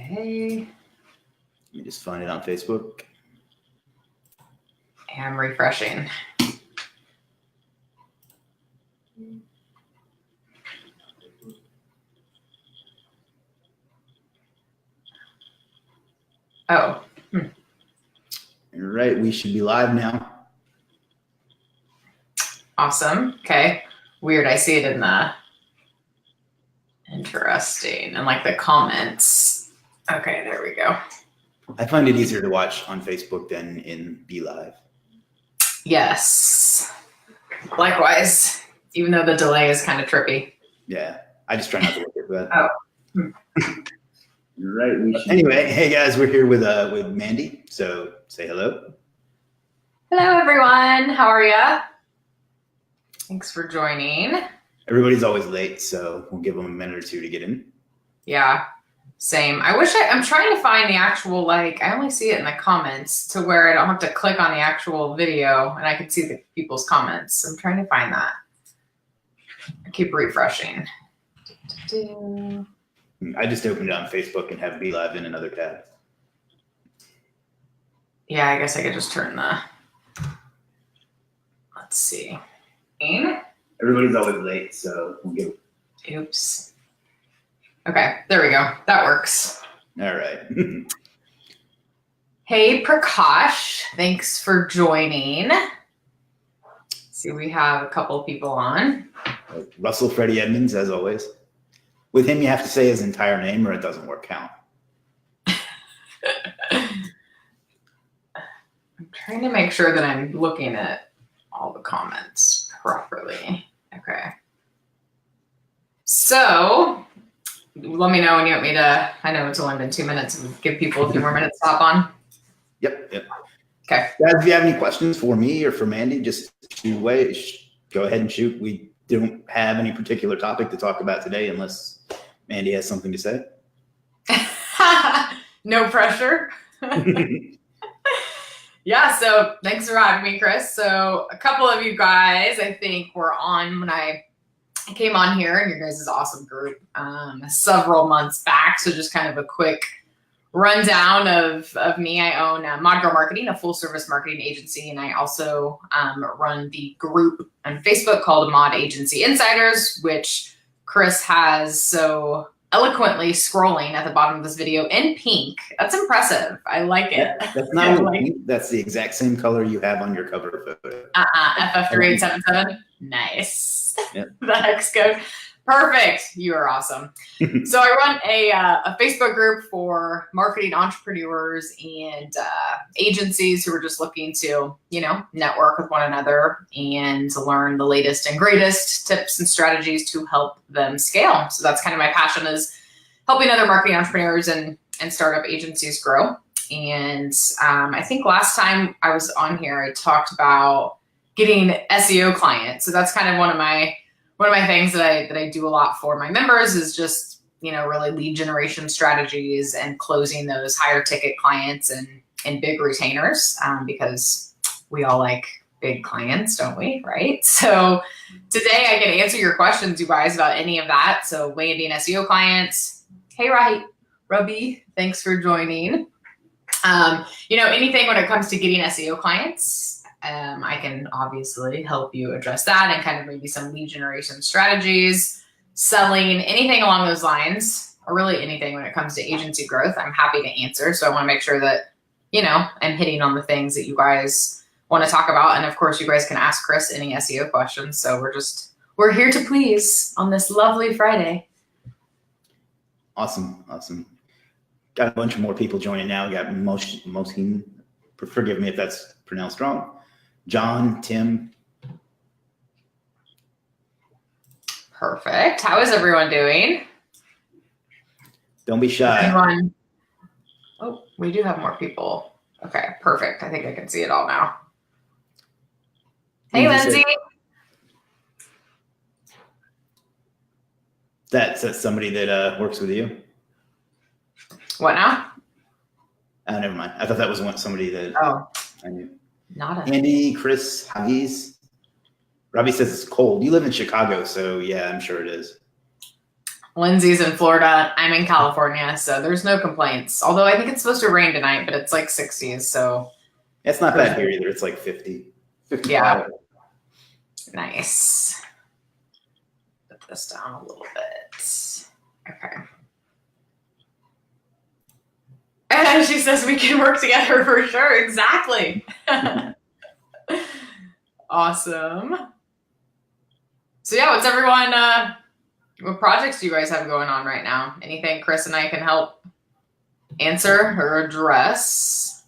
Okay. Let me just find it on Facebook. I'm refreshing. Oh. All right, we should be live now. Awesome. Okay. Weird. I see it in the interesting and like the comments. Okay, there we go. I find it easier to watch on Facebook than in Be Live. Yes. Likewise, even though the delay is kind of trippy. Yeah, I just try not to look at that. Oh. You're right. Anyway, hey guys, we're here with Mandy. So say hello. Hello, everyone. How are ya? Thanks for joining. Everybody's always late, so we'll give them a minute or two to get in. Yeah, same. I'm trying to find the actual, I only see it in the comments to where I don't have to click on the actual video and I can see the people's comments. I'm trying to find that. I keep refreshing. I just opened it on Facebook and have Be Live in another tab. Yeah, I guess I could just turn the, let's see. Everybody's always late, so we'll give. Oops. Okay, there we go. That works. All right. Hey, Prakash. Thanks for joining. See, we have a couple people on. Russell Freddie Edmonds, as always. With him, you have to say his entire name or it doesn't work out. I'm trying to make sure that I'm looking at all the comments properly. Okay. So let me know when you want me to, I know it's only been 2 minutes, give people a few more minutes to hop on. Yep. Okay. Guys, if you have any questions for me or for Mandy, just shoot away. Go ahead and shoot. We don't have any particular topic to talk about today unless Mandy has something to say. No pressure. Yeah, so thanks for having me, Chris. So a couple of you guys, I think, were on when I came on here in your guys' awesome group several months back. So just kind of a quick rundown of me. I own Mod Girl Marketing, a full service marketing agency, and I also run the group on Facebook called Mod Agency Insiders, which Chris has so eloquently scrolling at the bottom of this video in pink. That's impressive. I like it. That's not pink. That's the exact same color you have on your cover photo. FF3877. Nice. Yep. The hex code. Perfect. You are awesome. So I run a Facebook group for marketing entrepreneurs and agencies who are just looking to, network with one another and to learn the latest and greatest tips and strategies to help them scale. So that's kind of my passion, is helping other marketing entrepreneurs and startup agencies grow. And I think last time I was on here, I talked about getting SEO clients. So that's kind of one of my things that I do a lot for my members is just, really lead generation strategies and closing those higher ticket clients and big retainers, because we all like big clients, don't we? Right? So today I can answer your questions, you guys, about any of that. So landing SEO clients. Hey, Robbie, thanks for joining. Anything when it comes to getting SEO clients, I can obviously help you address that and kind of maybe some lead generation strategies, selling, anything along those lines, or really anything when it comes to agency growth, I'm happy to answer. So I want to make sure that, I'm hitting on the things that you guys want to talk about. And of course, you guys can ask Chris any SEO questions. So we're here to please on this lovely Friday. Awesome. Got a bunch of more people joining now. We got Mohsin, forgive me if that's pronounced wrong. John, Tim. Perfect. How is everyone doing? Don't be shy. Oh, we do have more people. Okay, perfect. I think I can see it all now. Hey, Lindsay. That's somebody that works with you? What now? Oh, never mind. I thought that was somebody that I knew. Not a Andy, Chris, Javiz. Robbie says it's cold. You live in Chicago, so yeah, I'm sure it is. Lindsay's in Florida. I'm in California, so there's no complaints. Although I think it's supposed to rain tonight, but it's like 60s, so. It's not bad here either. It's like 50, 55. Yeah. Nice. Put this down a little bit. Okay. And she says we can work together for sure. Exactly. Awesome. So yeah, what's everyone, what projects do you guys have going on right now? Anything Chris and I can help answer or address?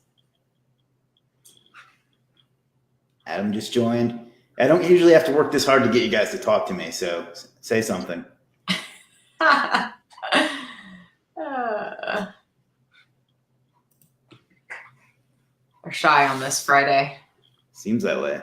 Adam just joined. I don't usually have to work this hard to get you guys to talk to me, so say something. We're shy on this Friday. Seems that way.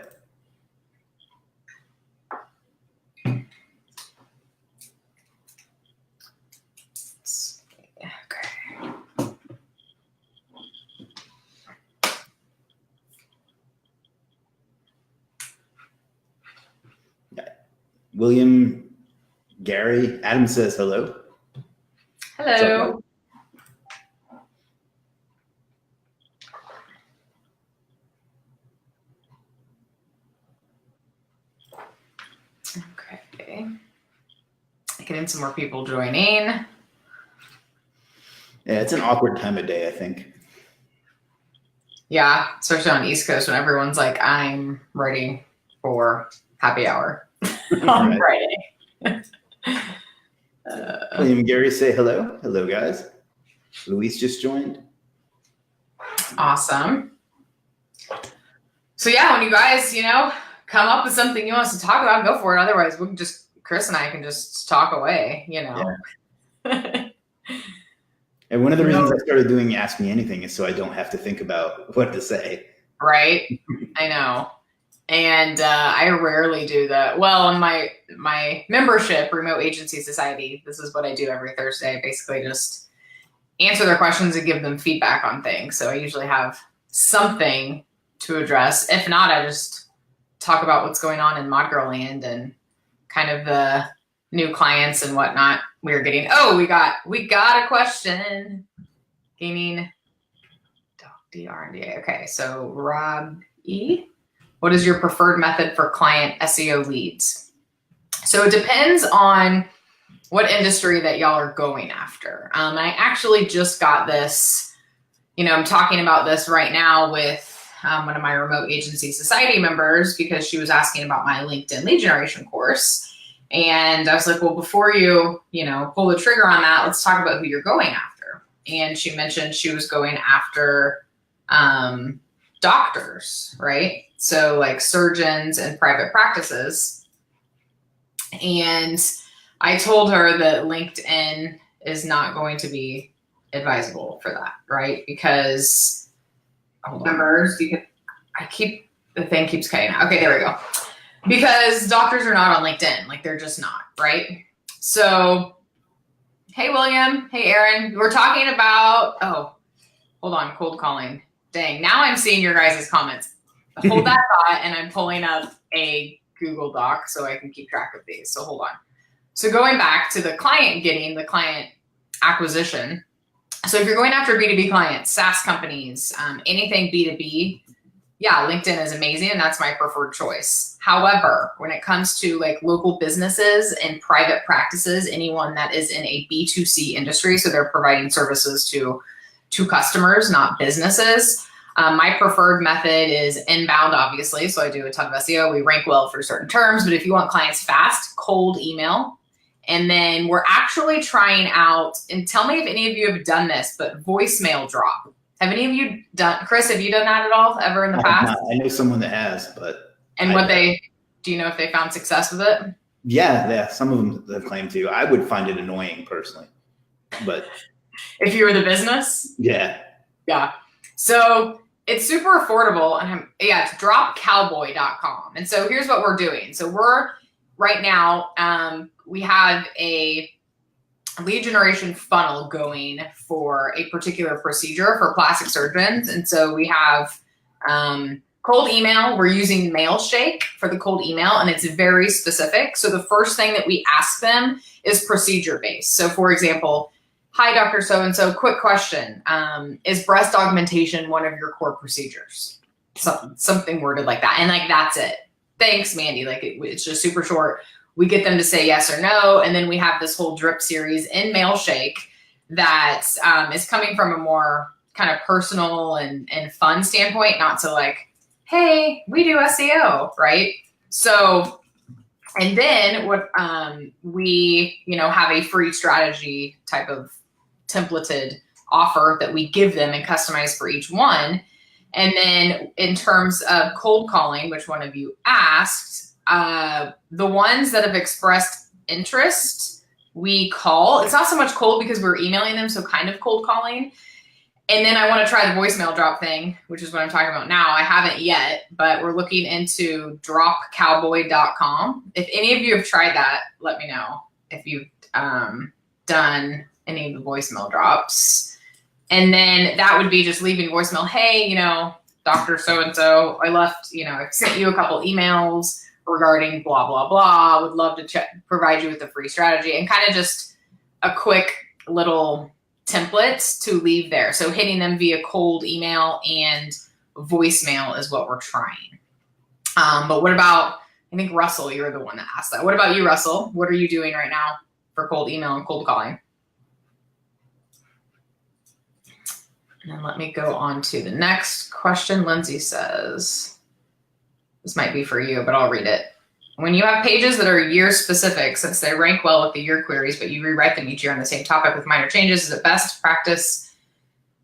William, Gary, Adam says hello. Hello. Okay. Getting some more people joining. Yeah, it's an awkward time of day, I think. Yeah, especially on the East Coast when everyone's like, I'm ready for happy hour on Friday. William and Gary say hello. Hello, guys. Luis just joined. Awesome. So yeah, when you guys, come up with something you want us to talk about, go for it. Otherwise, we can Chris and I can just talk away, Yeah. And one of the reasons I started doing Ask Me Anything is so I don't have to think about what to say. Right? I know. And I rarely do that. Well, in my membership, Remote Agency Society, this is what I do every Thursday. Basically just answer their questions and give them feedback on things. So I usually have something to address. If not, I just talk about what's going on in Mod Girl Land and kind of the new clients and whatnot we're getting. Oh, we got a question. Gaining DRNDA. Okay, so Rob E. What is your preferred method for client SEO leads? So it depends on what industry that y'all are going after. I actually just got this, I'm talking about this right now with one of my Remote Agency Society members because she was asking about my LinkedIn lead generation course. And I was like, well, before you, pull the trigger on that, let's talk about who you're going after. And she mentioned she was going after doctors, right? So like surgeons and private practices. And I told her that LinkedIn is not going to be advisable for that, right? Because members, the thing keeps cutting out. Okay, there we go. Because doctors are not on LinkedIn, like they're just not, right? So, hey, William, hey, Aaron, we're talking about, hold on, cold calling. Dang, now I'm seeing your guys' comments. Hold that thought, and I'm pulling up a Google Doc so I can keep track of these. So hold on. So going back to the client acquisition. So if you're going after B2B clients, SaaS companies, anything B2B, yeah, LinkedIn is amazing, and that's my preferred choice. However, when it comes to like local businesses and private practices, anyone that is in a B2C industry, so they're providing services to customers, not businesses, my preferred method is inbound, obviously. So I do a ton of SEO. We rank well for certain terms, but if you want clients fast, cold email. And then we're actually trying out, and tell me if any of you have done this, but voicemail drop. Have any of you done, Chris, have you done that at all ever in the past? I know someone that has, but. And do you know if they found success with it? Yeah, some of them have claimed to. I would find it annoying personally, but. If you were the business? Yeah. Yeah. So it's super affordable. And it's dropcowboy.com. And so here's what we're doing. So we're right now, we have a lead generation funnel going for a particular procedure for plastic surgeons. And so we have Cold email, we're using Mailshake for the cold email, and it's very specific. So the first thing that we ask them is procedure-based. So for example, hi, Dr. So-and-so, quick question. Is breast augmentation one of your core procedures? Something worded like that. And like, that's it. Thanks, Mandy. Like it's just super short. We get them to say yes or no. And then we have this whole drip series in Mailshake that is coming from a more kind of personal and fun standpoint, not to like, hey, we do SEO, right? So, and then what we, have a free strategy type of templated offer that we give them and customize for each one. And then in terms of cold calling, which one of you asked, the ones that have expressed interest, we call. It's not so much cold because we're emailing them, so kind of cold calling. And then I want to try the voicemail drop thing, which is what I'm talking about now. I haven't yet, but we're looking into dropcowboy.com. If any of you have tried that, let me know if you've done any of the voicemail drops. And then that would be just leaving voicemail. Hey, Dr. So-and-so, I left, I sent you a couple emails regarding blah, blah, blah. Would love to provide you with a free strategy, and kind of just a quick little templates to leave there. So hitting them via cold email and voicemail is what we're trying. But what about, I think Russell, you're the one that asked that. What about you, Russell? What are you doing right now for cold email and cold calling? And then let me go on to the next question. Lindsay says, this might be for you, but I'll read it. When you have pages that are year specific, since they rank well with the year queries, but you rewrite them each year on the same topic with minor changes, is it best practice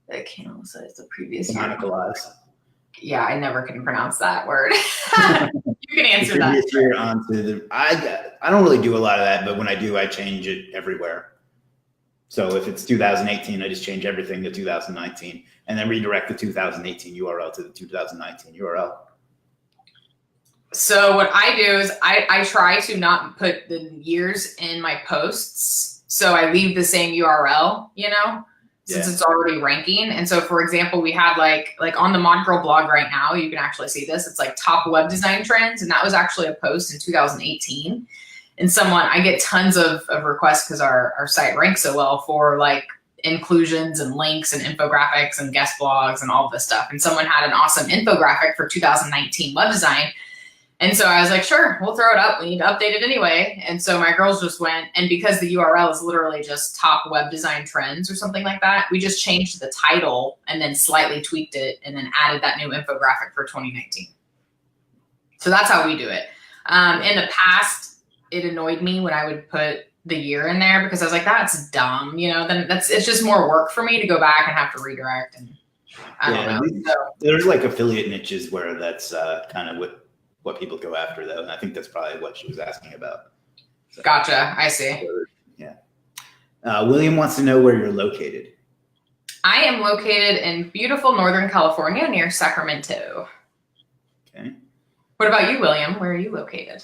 that cannibalize the previous year? Cannibalize. Yeah, I never can pronounce that word. You can answer that. Previous year onto the. I don't really do a lot of that, but when I do, I change it everywhere. So if it's 2018, I just change everything to 2019, and then redirect the 2018 URL to the 2019 URL. So what I do is I try to not put the years in my posts. So I leave the same URL, since it's already ranking. And so, for example, we had like on the Mod Girl blog right now, you can actually see this. It's like top web design trends. And that was actually a post in 2018. And I get tons of requests because our site ranks so well for like inclusions and links and infographics and guest blogs and all this stuff. And someone had an awesome infographic for 2019 web design. And so I was like, sure, we'll throw it up. We need to update it anyway. And so my girls just went, and because the URL is literally just top web design trends or something like that, we just changed the title and then slightly tweaked it and then added that new infographic for 2019. So that's how we do it. In the past, it annoyed me when I would put the year in there because I was like, that's dumb. Then it's just more work for me to go back and have to redirect. And I don't know. So, there's like affiliate niches where that's kind of what people go after, though. And I think that's probably what she was asking about. So, gotcha. I see. Yeah. William wants to know where you're located. I am located in beautiful Northern California near Sacramento. Okay. What about you, William? Where are you located?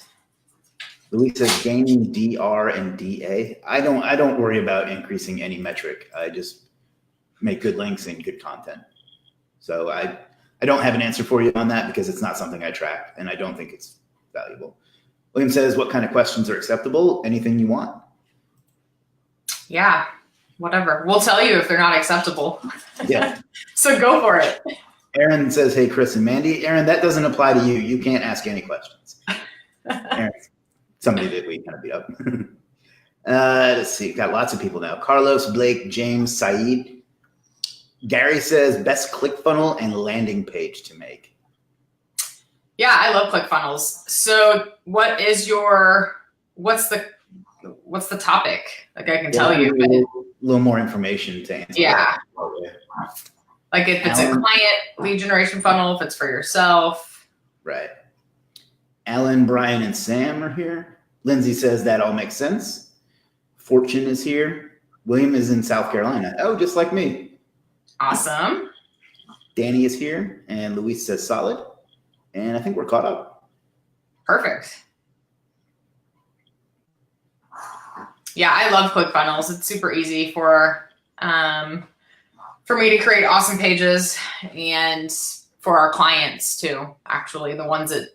Louis says gaining DR and DA. I don't worry about increasing any metric. I just make good links and good content. So I don't have an answer for you on that because it's not something I track, and I don't think it's valuable. William says, what kind of questions are acceptable? Anything you want. Yeah, whatever. We'll tell you if they're not acceptable. Yeah. So go for it. Aaron says, hey, Chris and Mandy. Aaron, that doesn't apply to you. You can't ask any questions. Aaron's somebody that we kind of beat up. Let's see. Got lots of people now. Carlos, Blake, James, Saeed. Gary says best ClickFunnels and landing page to make. Yeah, I love ClickFunnels. So what's the topic? Like I can tell you. A little more information to answer. Yeah. Like if it's a client lead generation funnel, if it's for yourself. Right. Alan, Brian, and Sam are here. Lindsay says that all makes sense. Fortune is here. William is in South Carolina. Oh, just like me. Awesome. Danny is here, and Luis says solid. And I think we're caught up. Perfect. Yeah, I love ClickFunnels. It's super easy for me to create awesome pages and for our clients too, actually, the ones that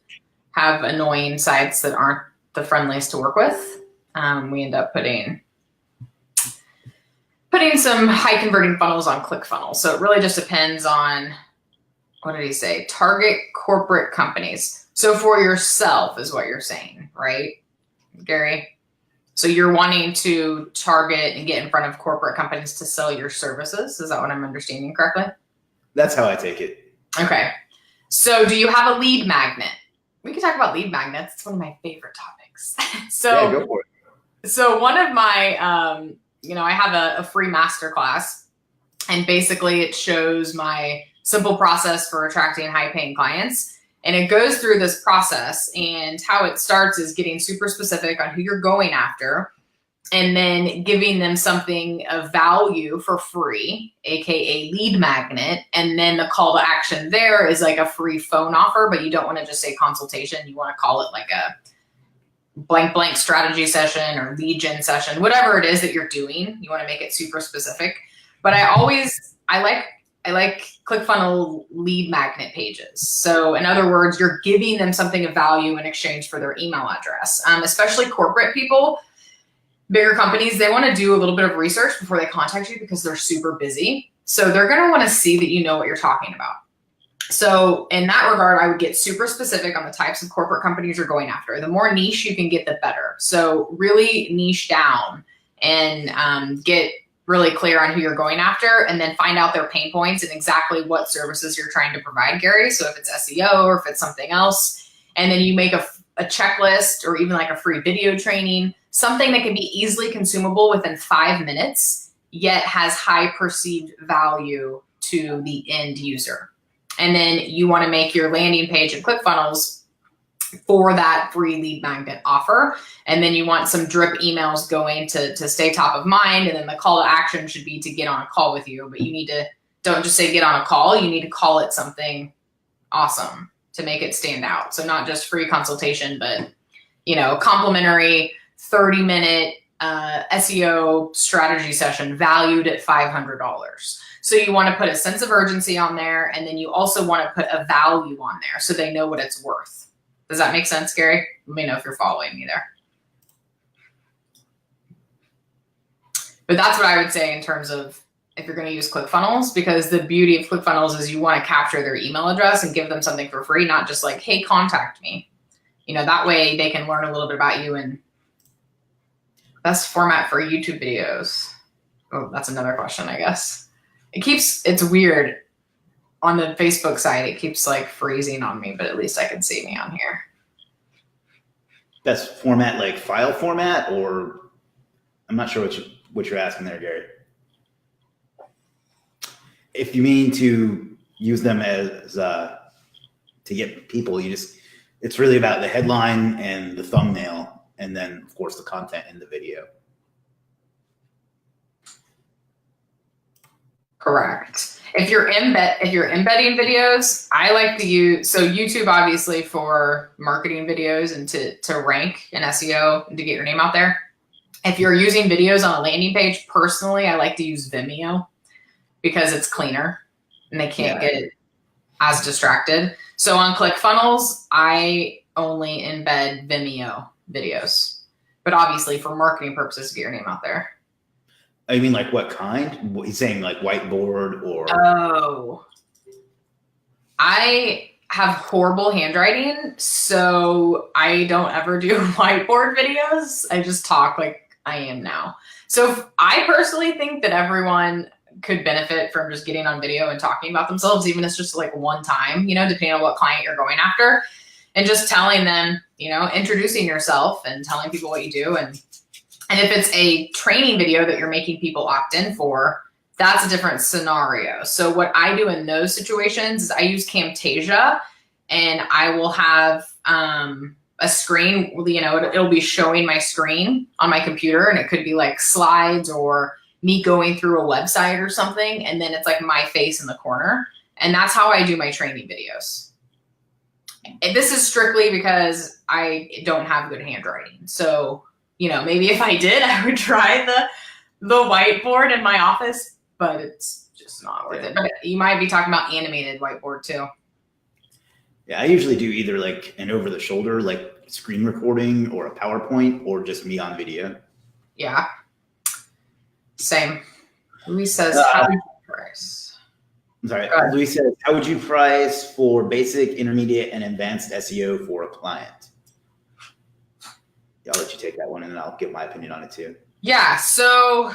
have annoying sites that aren't the friendliest to work with. We end up putting some high converting funnels on ClickFunnels. So it really just depends on, what did he say? Target corporate companies. So for yourself is what you're saying, right, Gary? So you're wanting to target and get in front of corporate companies to sell your services. Is that what I'm understanding correctly? That's how I take it. Okay. So do you have a lead magnet? We can talk about lead magnets. It's one of my favorite topics. Yeah, go for it. So one of my, I have a free masterclass, and basically it shows my simple process for attracting high paying clients. And it goes through this process, and how it starts is getting super specific on who you're going after, and then giving them something of value for free, AKA lead magnet. And then the call to action there is like a free phone offer, but you don't want to just say consultation. You want to call it like a blank strategy session or lead gen session, whatever it is that you're doing. You want to make it super specific. But I like ClickFunnels lead magnet pages. So in other words, you're giving them something of value in exchange for their email address. Especially corporate people, bigger companies, they want to do a little bit of research before they contact you because they're super busy. So they're going to want to see that you know what you're talking about. So in that regard, I would get super specific on the types of corporate companies you're going after. The more niche you can get, the better. So really niche down and get really clear on who you're going after, and then find out their pain points and exactly what services you're trying to provide, Gary. So if it's SEO or if it's something else, and then you make a checklist or even like a free video training, something that can be easily consumable within 5 minutes, yet has high perceived value to the end user. And then you want to make your landing page in ClickFunnels for that free lead magnet offer. And then you want some drip emails going to stay top of mind. And then the call to action should be to get on a call with you. But you need to, don't just say get on a call. You need to call it something awesome to make it stand out. So not just free consultation, but, complimentary 30-minute SEO strategy session valued at $500. So you want to put a sense of urgency on there. And then you also want to put a value on there so they know what it's worth. Does that make sense, Gary? Let me know if you're following me there. But that's what I would say in terms of if you're going to use ClickFunnels, because the beauty of ClickFunnels is you want to capture their email address and give them something for free, not just like, hey, contact me. That way they can learn a little bit about you. And best format for YouTube videos. Oh, that's another question, I guess. It's weird. On the Facebook side, it keeps like freezing on me, but at least I can see me on here. That's format like file format, or I'm not sure what you're asking there, Gary. If you mean to use them as to get people, it's really about the headline and the thumbnail, and then of course the content in the video. Correct. If you're embedding videos, I like to use, so YouTube obviously for marketing videos and to rank in SEO and to get your name out there. If you're using videos on a landing page, personally, I like to use Vimeo because it's cleaner and they can't get as distracted. So on ClickFunnels, I only embed Vimeo videos, but obviously for marketing purposes to get your name out there. I mean, like what kind? He's saying like whiteboard or? Oh, I have horrible handwriting, so I don't ever do whiteboard videos. I just talk like I am now. So I personally think that everyone could benefit from just getting on video and talking about themselves, even if it's just like one time, depending on what client you're going after, and just telling them, introducing yourself and telling people what you do. And if it's a training video that you're making people opt in for, that's a different scenario. So what I do in those situations is I use Camtasia, and I will have a screen, it'll be showing my screen on my computer, and it could be like slides or me going through a website or something. And then it's like my face in the corner. And that's how I do my training videos. And this is strictly because I don't have good handwriting. So maybe if I did, I would try the whiteboard in my office, but it's just not worth it. But you might be talking about animated whiteboard too. Yeah, I usually do either like an over the shoulder, like screen recording or a PowerPoint, or just me on video. Yeah. Same. Luis says, how would you price? I'm sorry. Luis says, how would you price for basic, intermediate, and advanced SEO for a client? Yeah, I'll let you take that one and then I'll give my opinion on it too. Yeah. So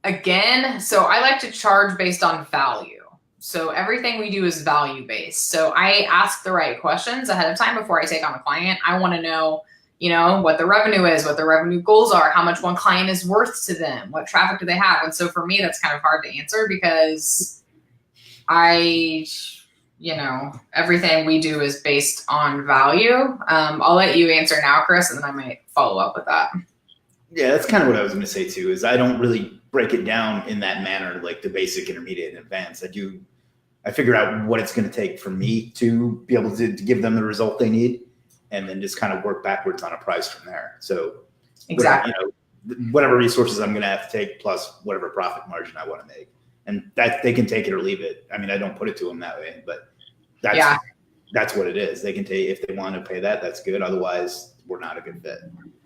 again, I like to charge based on value. So everything we do is value based. So I ask the right questions ahead of time before I take on a client. I want to know, what the revenue is, what the revenue goals are, how much one client is worth to them, what traffic do they have. And so for me, that's kind of hard to answer because everything we do is based on value. I'll let you answer now, Chris, and then I might follow up with that. Yeah, that's kind of what I was going to say too, is I don't really break it down in that manner, like the basic, intermediate, and advanced. I figure out what it's going to take for me to be able to give them the result they need, and then just kind of work backwards on a price from there. So exactly, whatever resources I'm going to have to take plus whatever profit margin I want to make, and that they can take it or leave it. I mean, I don't put it to them that way, but that's what it is. They can take, if they want to pay that, that's good. Otherwise, we're not a good fit.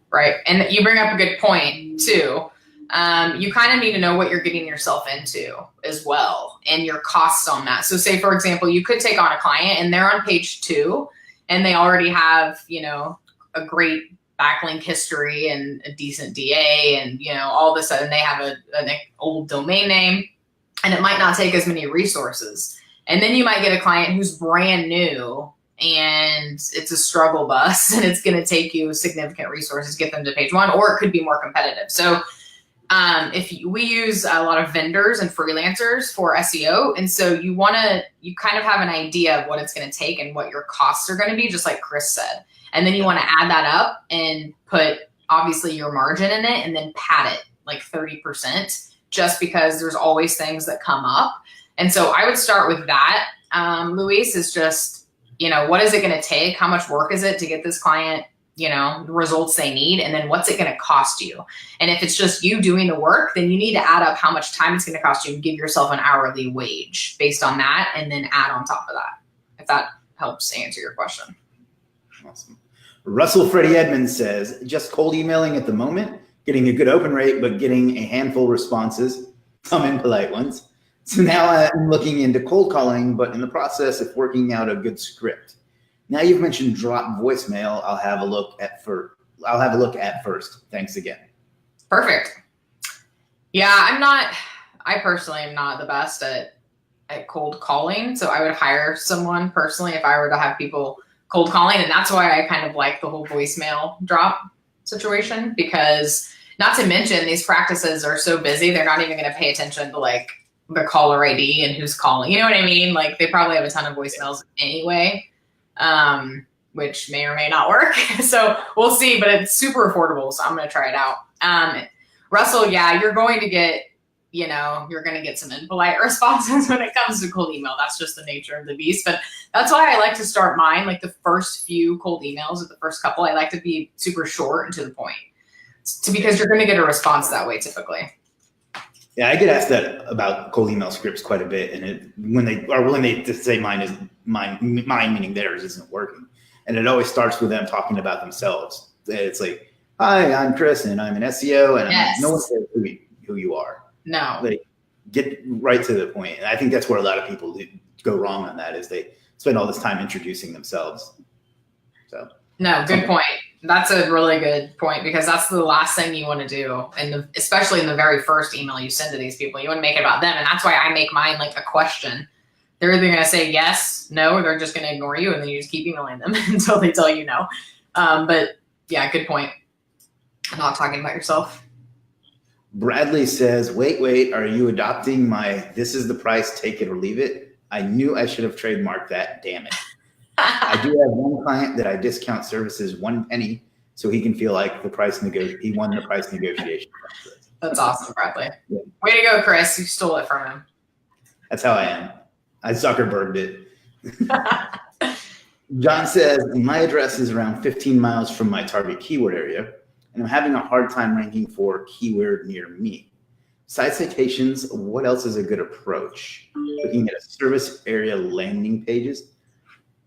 Right. And you bring up a good point too. You kind of need to know what you're getting yourself into as well and your costs on that. So say, for example, you could take on a client and they're on page 2 and they already have, a great backlink history and a decent DA and, all of a sudden they have an old domain name and it might not take as many resources. And then you might get a client who's brand new and it's a struggle bus and it's going to take you significant resources to get them to page 1, or it could be more competitive. So we use a lot of vendors and freelancers for SEO. And so you kind of have an idea of what it's going to take and what your costs are going to be, just like Chris said. And then you want to add that up and put obviously your margin in it and then pad it like 30%, just because there's always things that come up. And so I would start with that. Luis, is just, what is it going to take? How much work is it to get this client, the results they need? And then what's it going to cost you? And if it's just you doing the work, then you need to add up how much time it's going to cost you and give yourself an hourly wage based on that. And then add on top of that, if that helps answer your question. Awesome. Russell Freddie Edmonds says, just cold emailing at the moment, getting a good open rate, but getting a handful of responses, some impolite ones. So now I'm looking into cold calling, but in the process of working out a good script. Now you've mentioned drop voicemail. I'll have a look at first. Thanks again. Perfect. Yeah, I personally am not the best at cold calling. So I would hire someone personally if I were to have people cold calling. And that's why I kind of like the whole voicemail drop situation, because not to mention these practices are so busy, they're not even going to pay attention to like the caller ID and who's calling. You know what I mean? Like they probably have a ton of voicemails anyway, which may or may not work. So we'll see, but it's super affordable. So I'm going to try it out. Russell, yeah, you're going to get some impolite responses when it comes to cold email. That's just the nature of the beast. But that's why I like to start mine, like the first few cold emails or the first couple, I like to be super short and to the point, because you're going to get a response that way typically. Yeah, I get asked that about cold email scripts quite a bit, and when they just say mine meaning theirs isn't working, and it always starts with them talking about themselves. It's like, "Hi, I'm Chris, and I'm an SEO," and yes. No one says who you are. No, like get right to the point, and I think that's where a lot of people go wrong on that, is they spend all this time introducing themselves. So no, good point. That's a really good point, because that's the last thing you want to do. And especially in the very first email you send to these people, you want to make it about them. And that's why I make mine like a question. They're either going to say yes, no, or they're just going to ignore you. And then you just keep emailing them until they tell you no. But yeah, good point. Not talking about yourself. Bradley says, wait, are you adopting my, this is the price, take it or leave it? I knew I should have trademarked that, damn it. I do have one client that I discount services 1 penny so he can feel like he won the price negotiation. That's awesome, Bradley. Yeah. Way to go, Chris. You stole it from him. That's how I am. I Zuckerberged it. John says, my address is around 15 miles from my target keyword area, and I'm having a hard time ranking for keyword near me. Site citations, what else is a good approach? Looking at a service area landing pages.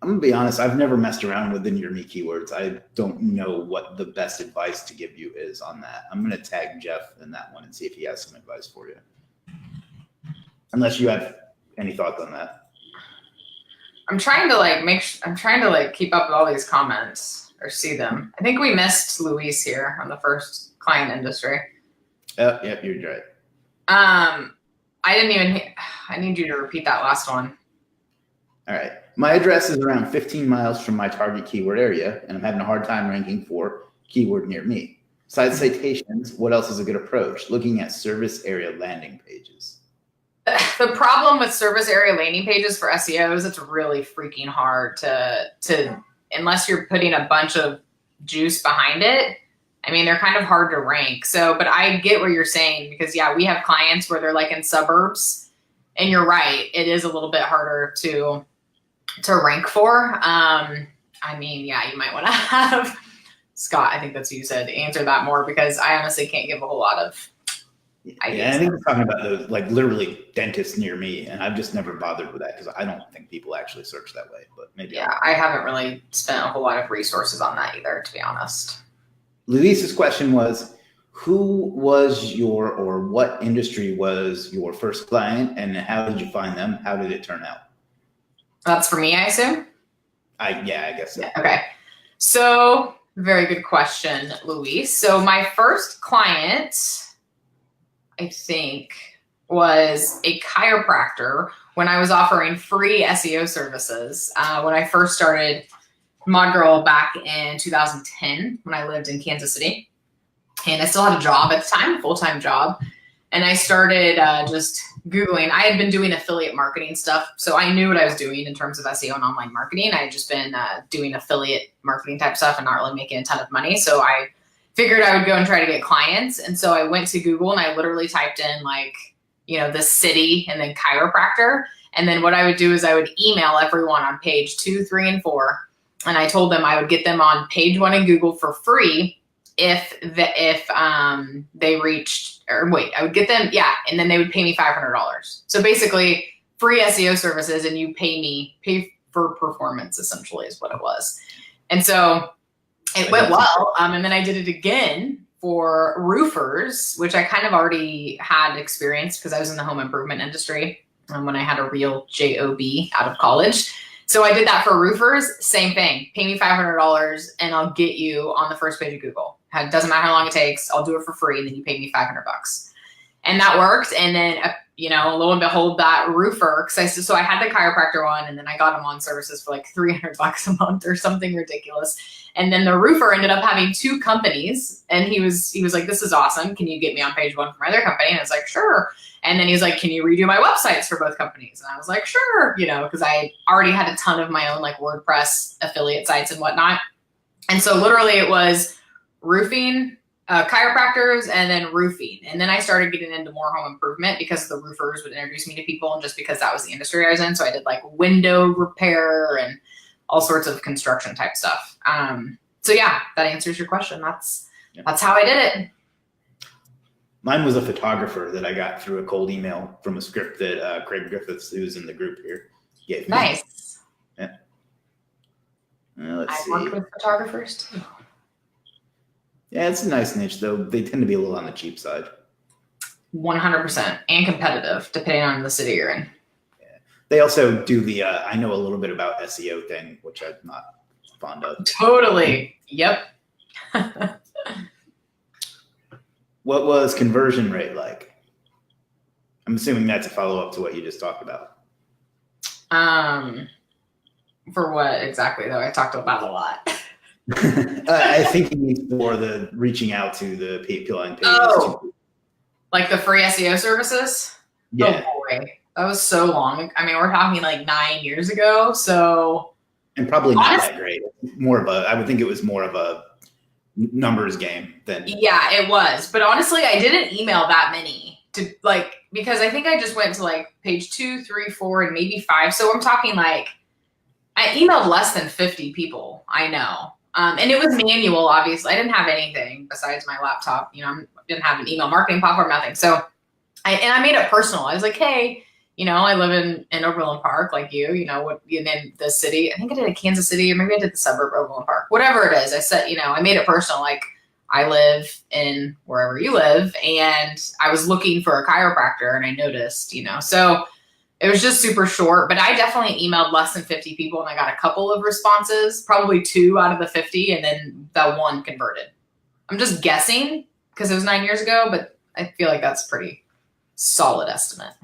I'm gonna be honest. I've never messed around with the near me keywords. I don't know what the best advice to give you is on that. I'm gonna tag Jeff in that one and see if he has some advice for you. Unless you have any thoughts on that. I'm trying to keep up with all these comments or see them. I think we missed Luis here on the first client industry. Oh, yep, you're right. I need you to repeat that last one. All right. My address is around 15 miles from my target keyword area, and I'm having a hard time ranking for keyword near me. Besides citations, what else is a good approach? Looking at service area landing pages. The problem with service area landing pages for SEOs, it's really freaking hard to unless you're putting a bunch of juice behind it. I mean, they're kind of hard to rank. So, but I get what you're saying because yeah, we have clients where they're like in suburbs, and you're right, it is a little bit harder to rank for. I mean, yeah, you might want to have Scott, I think that's what you said, answer that more because I honestly can't give a whole lot of ideas. Yeah, I think we're talking about those like literally dentists near me, and I've just never bothered with that because I don't think people actually search that way. But maybe I haven't really spent a whole lot of resources on that either, to be honest. Luis's question was, who was or what industry was your first client, and how did you find them? How did it turn out? That's for me, I assume? I guess so. Yeah, okay. So, very good question, Luis. So my first client, I think, was a chiropractor when I was offering free SEO services. When I first started Mod Girl back in 2010 when I lived in Kansas City. And I still had a job at the time, a full-time job. And I started just Googling. I had been doing affiliate marketing stuff, so I knew what I was doing in terms of SEO and online marketing. I had just been doing affiliate marketing type stuff and not really making a ton of money. So I figured I would go and try to get clients. And so I went to Google and I literally typed in the city and then chiropractor. And then what I would do is I would email everyone on page 2, 3, and 4. And I told them I would get them on page 1 in Google for free if they reached, or wait, I would get them, and then they would pay me $500. So basically free SEO services, and you pay for performance essentially is what it was. And so it went well. And then I did it again for roofers, which I kind of already had experience because I was in the home improvement industry when I had a real job out of college. So I did that for roofers, same thing. Pay me $500 and I'll get you on the first page of Google. It doesn't matter how long it takes. I'll do it for free. And then you pay me $500. And that worked. And then, lo and behold, that roofer, so I had the chiropractor one and then I got him on services for like $300 a month or something ridiculous. And then the roofer ended up having 2 companies and he was like, this is awesome. Can you get me on page 1 for my other company? And I was like, sure. And then he was like, can you redo my websites for both companies? And I was like, sure, because I already had a ton of my own like WordPress affiliate sites and whatnot. And so literally it was roofing, chiropractors, and then roofing. And then I started getting into more home improvement because the roofers would introduce me to people and just because that was the industry I was in. So I did like window repair and all sorts of construction type stuff. So yeah, that answers your question. That's how I did it. Mine was a photographer that I got through a cold email from a script that Craig Griffiths, who's in the group here, gave me. Nice. Yeah. Let's see. I work with photographers too. Yeah, it's a nice niche, though. They tend to be a little on the cheap side. 100%. And competitive, depending on the city you're in. Yeah. They also do the I know a little bit about SEO thing, which I'm not fond of. Totally. Yep. What was conversion rate like? I'm assuming that's a follow-up to what you just talked about. For what exactly, though? I talked about a lot. I think you need for the reaching out to the people on pages. Oh, like the free SEO services? Yeah. Oh boy, that was so long. I mean, we're talking like 9 years ago. So. And probably not that great. I would think it was more of a numbers game than. Yeah, it was. But honestly, I didn't email that many because I think I just went to like page 2, 3, 4, and maybe 5. So I'm talking like I emailed less than 50 people. I know. And it was manual, obviously. I didn't have anything besides my laptop. I didn't have an email marketing platform, nothing. So I made it personal. I was like, hey, I live in Overland Park, like what you named the city. I think I did it Kansas City, or maybe I did the suburb of Overland Park. Whatever it is, I said, I made it personal. Like, I live in wherever you live, and I was looking for a chiropractor, and I noticed, so it was just super short. But I definitely emailed less than 50 people, and I got a couple of responses, probably 2 out of the 50, and then that one converted. I'm just guessing because it was 9 years ago, but I feel like that's pretty solid estimate.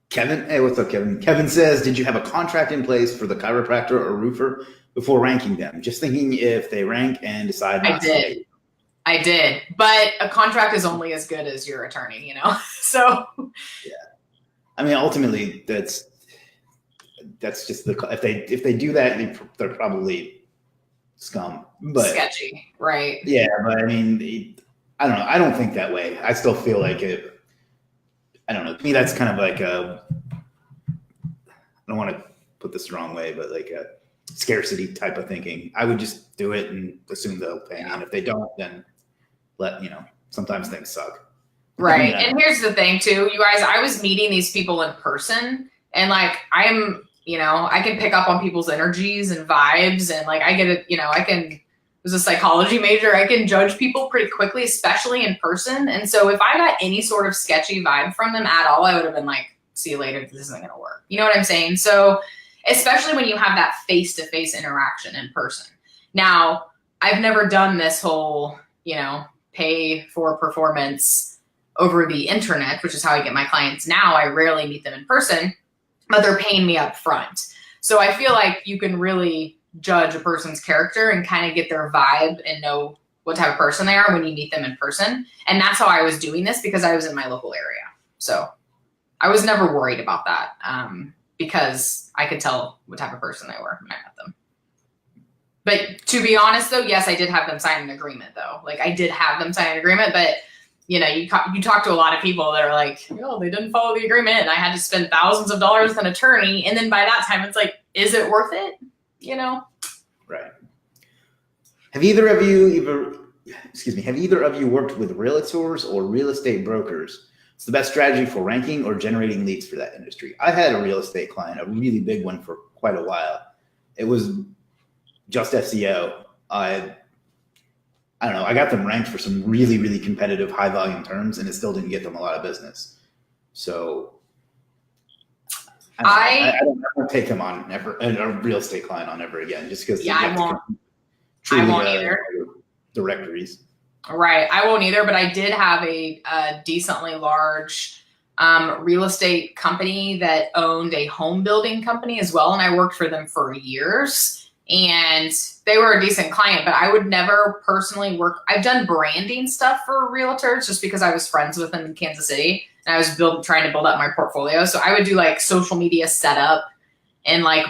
Kevin, hey, what's up, Kevin? Kevin says, did you have a contract in place for the chiropractor or roofer before ranking them? Just thinking if they rank and decide not to. I did, but a contract is only as good as your attorney, So yeah, I mean, ultimately, that's just if they do that, they're probably scum, but sketchy, right? Yeah, but I mean, I don't know. I don't think that way. I still feel like it. I don't know. To me, that's kind of like I don't want to put this the wrong way, but like a scarcity type of thinking. I would just do it and assume they'll pay me. And if they don't, then sometimes things suck. Right. And here's the thing too, you guys, I was meeting these people in person, and like, I can pick up on people's energies and vibes, and like, I get it, was a psychology major. I can judge people pretty quickly, especially in person. And so if I got any sort of sketchy vibe from them at all, I would have been like, see you later. This isn't going to work. You know what I'm saying? So especially when you have that face-to-face interaction in person. Now, I've never done this whole, pay for performance over the internet, which is how I get my clients now. I rarely meet them in person, but they're paying me up front. So I feel like you can really judge a person's character and kind of get their vibe and know what type of person they are when you meet them in person. And that's how I was doing this, because I was in my local area. So I was never worried about that, because I could tell what type of person they were when I met them. But to be honest though, yes, I did have them sign an agreement though. Like, I did have them sign an agreement, but you talk to a lot of people that are like, they didn't follow the agreement, and I had to spend thousands of dollars with an attorney. And then by that time it's like, is it worth it? Right. Have either of you worked with realtors or real estate brokers? It's the best strategy for ranking or generating leads for that industry. I had a real estate client, a really big one, for quite a while. It was just SEO. I don't know. I got them ranked for some really, really competitive high volume terms, and it still didn't get them a lot of business. So I don't take them on ever, a real estate client on ever again, just because I won't either. Directories. Right. I won't either, but I did have a decently large real estate company that owned a home building company as well. And I worked for them for years, and they were a decent client, but I would never personally work. I've done branding stuff for realtors just because I was friends with them in Kansas City, and I was trying to build up my portfolio. So I would do like social media setup and like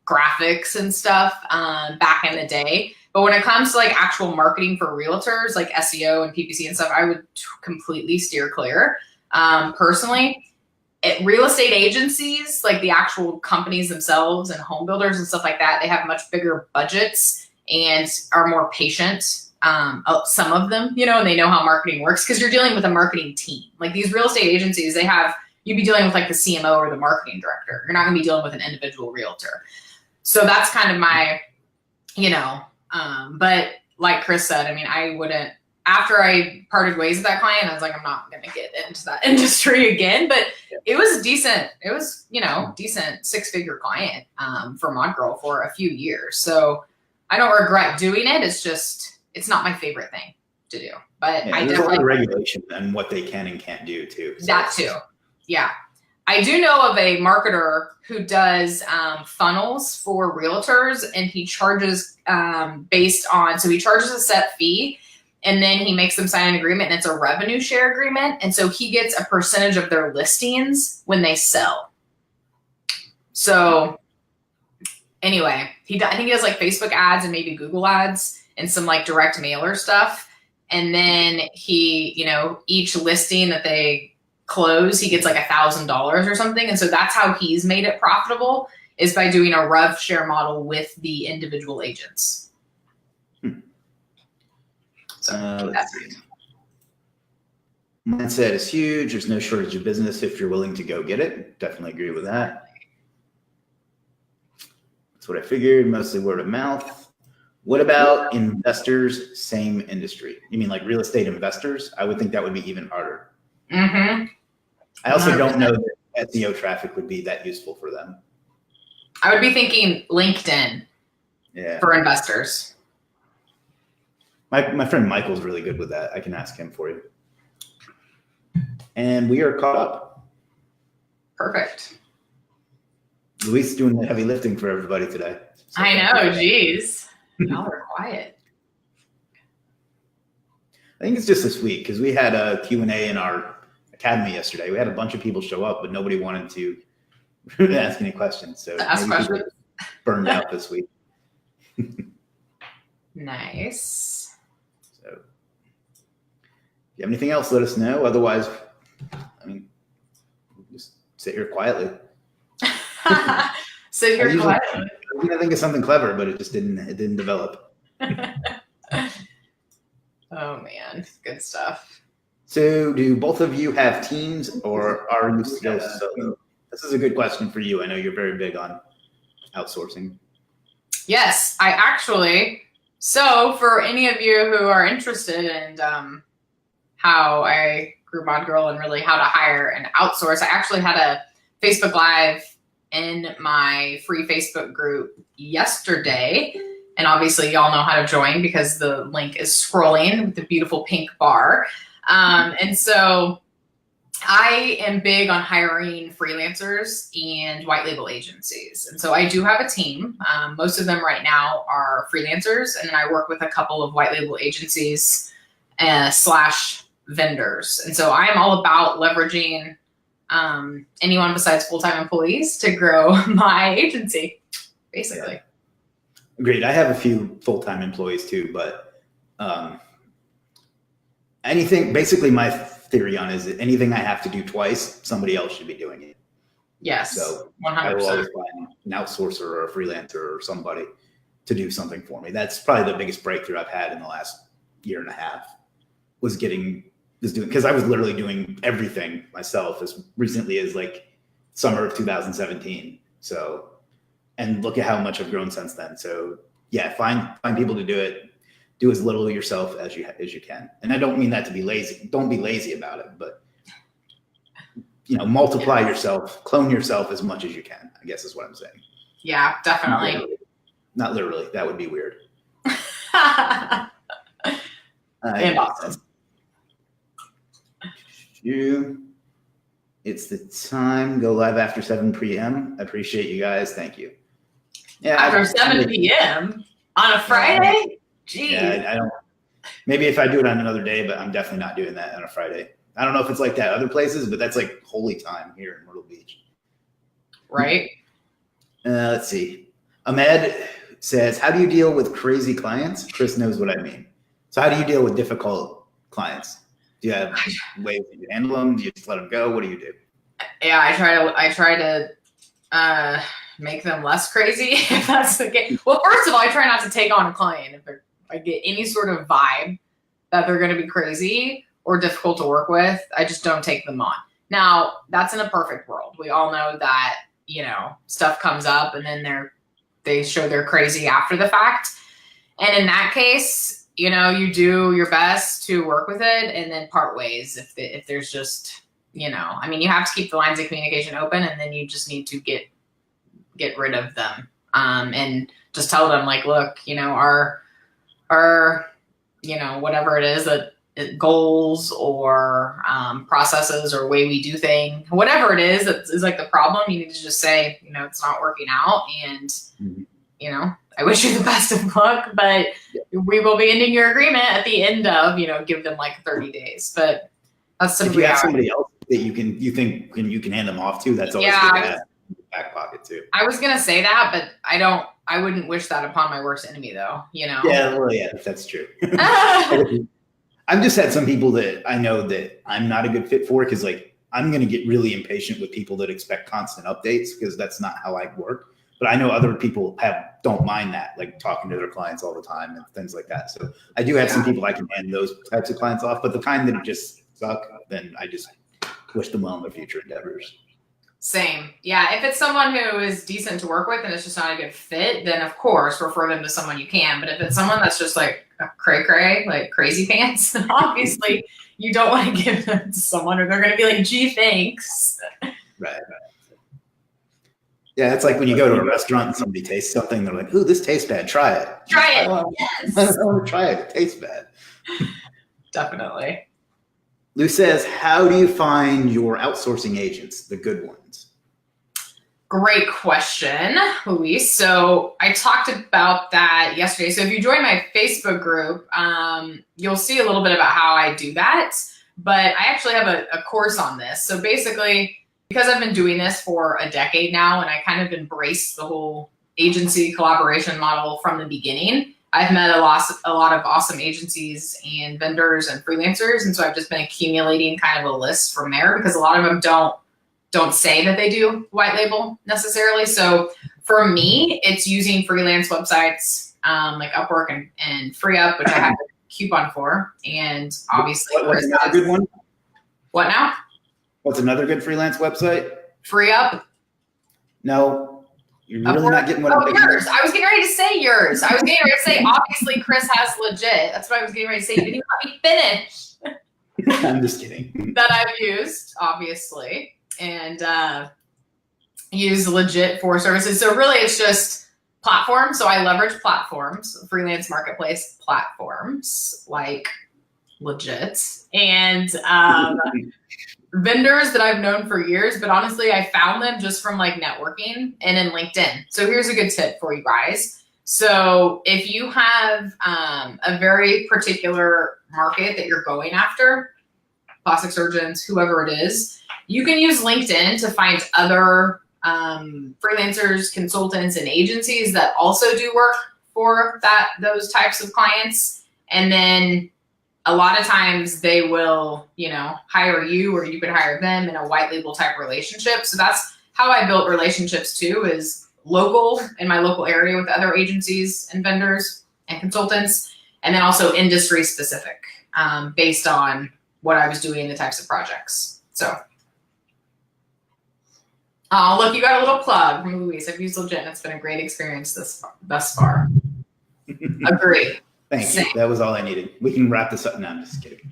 graphics and stuff back in the day. But when it comes to like actual marketing for realtors, like SEO and PPC and stuff, I would completely steer clear. Personally, real estate agencies, like the actual companies themselves and home builders and stuff like that, they have much bigger budgets and are more patient. Some of them, and they know how marketing works, because you're dealing with a marketing team. Like these real estate agencies, you'd be dealing with like the CMO or the marketing director. You're not going to be dealing with an individual realtor. So that's kind of my, but like Chris said, I mean, I wouldn't, after I parted ways with that client, I was like, I'm not going to get into that industry again, but it was decent. It was, decent 6-figure client, for Mod Girl for a few years. So I don't regret doing it. It's just, it's not my favorite thing to do, but there's a lot of regulation and what they can and can't do too. So that too. Yeah. I do know of a marketer who does funnels for realtors, and he charges he charges a set fee, and then he makes them sign an agreement, and it's a revenue share agreement. And so he gets a percentage of their listings when they sell. So anyway, I think he does like Facebook ads and maybe Google ads and some like direct mailer stuff. And then he, each listing that they close, he gets like $1,000 or something. And so that's how he's made it profitable, is by doing a rev share model with the individual agents. Let's see. Mindset is huge. There's no shortage of business if you're willing to go get it. Definitely agree with that. That's what I figured, mostly word of mouth. What about investors, same industry? You mean like real estate investors? I would think that would be even harder. Mm-hmm. I also don't know that SEO traffic would be that useful for them. I would be thinking LinkedIn for investors. My friend Michael's really good with that. I can ask him for you. And we are caught up. Perfect. Luis doing the heavy lifting for everybody today. So I know, geez. Y'all are quiet. I think it's just this week because we had a Q&A in our academy yesterday. We had a bunch of people show up, but nobody wanted to ask any questions. So ask questions. Burned out this week. Nice. So if you have anything else, let us know. Otherwise, I mean, just sit here quietly. Sit here quietly. I was gonna think of something clever, but it just didn't develop. Oh man, good stuff. So do both of you have teams or are you still solo? This is a good question for you. I know you're very big on outsourcing. Yes, I actually. So for any of you who are interested in how I grew Mod Girl and really how to hire and outsource, I actually had a Facebook Live in my free Facebook group yesterday. And obviously y'all know how to join because the link is scrolling with the beautiful pink bar. And so I am big on hiring freelancers and white label agencies. And so I do have a team. Most of them right now are freelancers. And then I work with a couple of white label agencies / vendors. And so I am all about leveraging anyone besides full-time employees to grow my agency, basically. Yeah. Agreed. I have a few full-time employees too, but basically my theory on is that anything I have to do twice, somebody else should be doing it. Yes. So 100%. I will always find an outsourcer or a freelancer or somebody to do something for me. That's probably the biggest breakthrough I've had in the last year and a half because I was literally doing everything myself as recently as like summer of 2017. So, and look at how much I've grown since then. So yeah, find people to do it. Do as little yourself as you can. And I don't mean that to be lazy. Don't be lazy about it, but multiply yourself, clone yourself as much as you can, I guess is what I'm saying. Yeah, definitely. Not literally. That would be weird. And awesome. It's the time. Go live after 7 p.m. I appreciate you guys. Thank you. Yeah. After 7 p.m. on a Friday? Jeez. Yeah, I don't. Maybe if I do it on another day, but I'm definitely not doing that on a Friday. I don't know if it's like that other places, but that's like holy time here in Myrtle Beach. Right. Let's see. Ahmed says, how do you deal with crazy clients? Chris knows what I mean. So how do you deal with difficult clients? Do you have ways that you handle them? Do you just let them go? What do you do? Yeah, I try to make them less crazy if that's the case. Well, first of all, I try not to take on a client if I get any sort of vibe that they're going to be crazy or difficult to work with. I just don't take them on. Now, that's in a perfect world. We all know that, stuff comes up and then they show they're crazy after the fact. And in that case, you do your best to work with it and then part ways if there's just, you have to keep the lines of communication open and then you just need to get rid of them. And just tell them like, look, our whatever it is that goals or processes or way we do things, whatever it is that is like the problem, you need to just say, it's not working out and, I wish you the best of luck, but we will be ending your agreement at the end of, give them like 30 days. But that's if you have somebody else that you think you can hand them off to, that's always good to have in your back pocket too. I was gonna say that, but I wouldn't wish that upon my worst enemy though, Yeah, well, yeah, that's true. I've just had some people that I know that I'm not a good fit for because like I'm gonna get really impatient with people that expect constant updates because that's not how I work. But I know other people don't mind that, like talking to their clients all the time and things like that. So I do have some people I can hand those types of clients off, but the kind that are just suck, then I just wish them well in their future endeavors. Same. Yeah. If it's someone who is decent to work with and it's just not a good fit, then of course refer them to someone you can. But if it's someone that's just like a cray, like crazy pants, then obviously you don't want to give them to someone or they're going to be like, gee, thanks. Right. Yeah, it's like when you go to a restaurant and somebody tastes something, they're like, ooh, this tastes bad. Try it. Try it. Yes. I want to try it. It tastes bad. Definitely. Lou says, how do you find your outsourcing agents, the good ones? Great question, Luis. So I talked about that yesterday. So if you join my Facebook group, you'll see a little bit about how I do that. But I actually have a course on this. So basically, because I've been doing this for a decade now, and I kind of embraced the whole agency collaboration model from the beginning, I've met a lot of awesome agencies and vendors and freelancers. And so I've just been accumulating kind of a list from there because a lot of them don't say that they do white label necessarily. So for me, it's using freelance websites like Upwork and FreeUp, which I have a coupon for. And obviously, what's another good one? What now? What's another good freelance website? FreeUp. No. You're really Upwork? not getting what I'm yours. I was getting ready to say yours. I was getting ready to say, obviously, Chris has Legiit. That's what I was getting ready to say. You didn't even let me finish. I'm just kidding. That I've used, obviously, and use Legiit for services. So really, it's just platforms. So I leverage platforms, freelance marketplace platforms like Legiit, and vendors that I've known for years, but honestly, I found them just from like networking and in LinkedIn. So here's a good tip for you guys. So if you have a very particular market that you're going after, plastic surgeons, whoever it is, you can use LinkedIn to find other freelancers, consultants, and agencies that also do work for those types of clients. And then a lot of times they will, hire you or you could hire them in a white label type relationship. So that's how I built relationships too, is local in my local area with other agencies and vendors and consultants, and then also industry specific based on what I was doing, the types of projects. So, oh, look, you got a little plug from Luis. I've used Legiit and it's been a great experience thus far. Agree. Thank you. That was all I needed. We can wrap this up. No, I'm just kidding.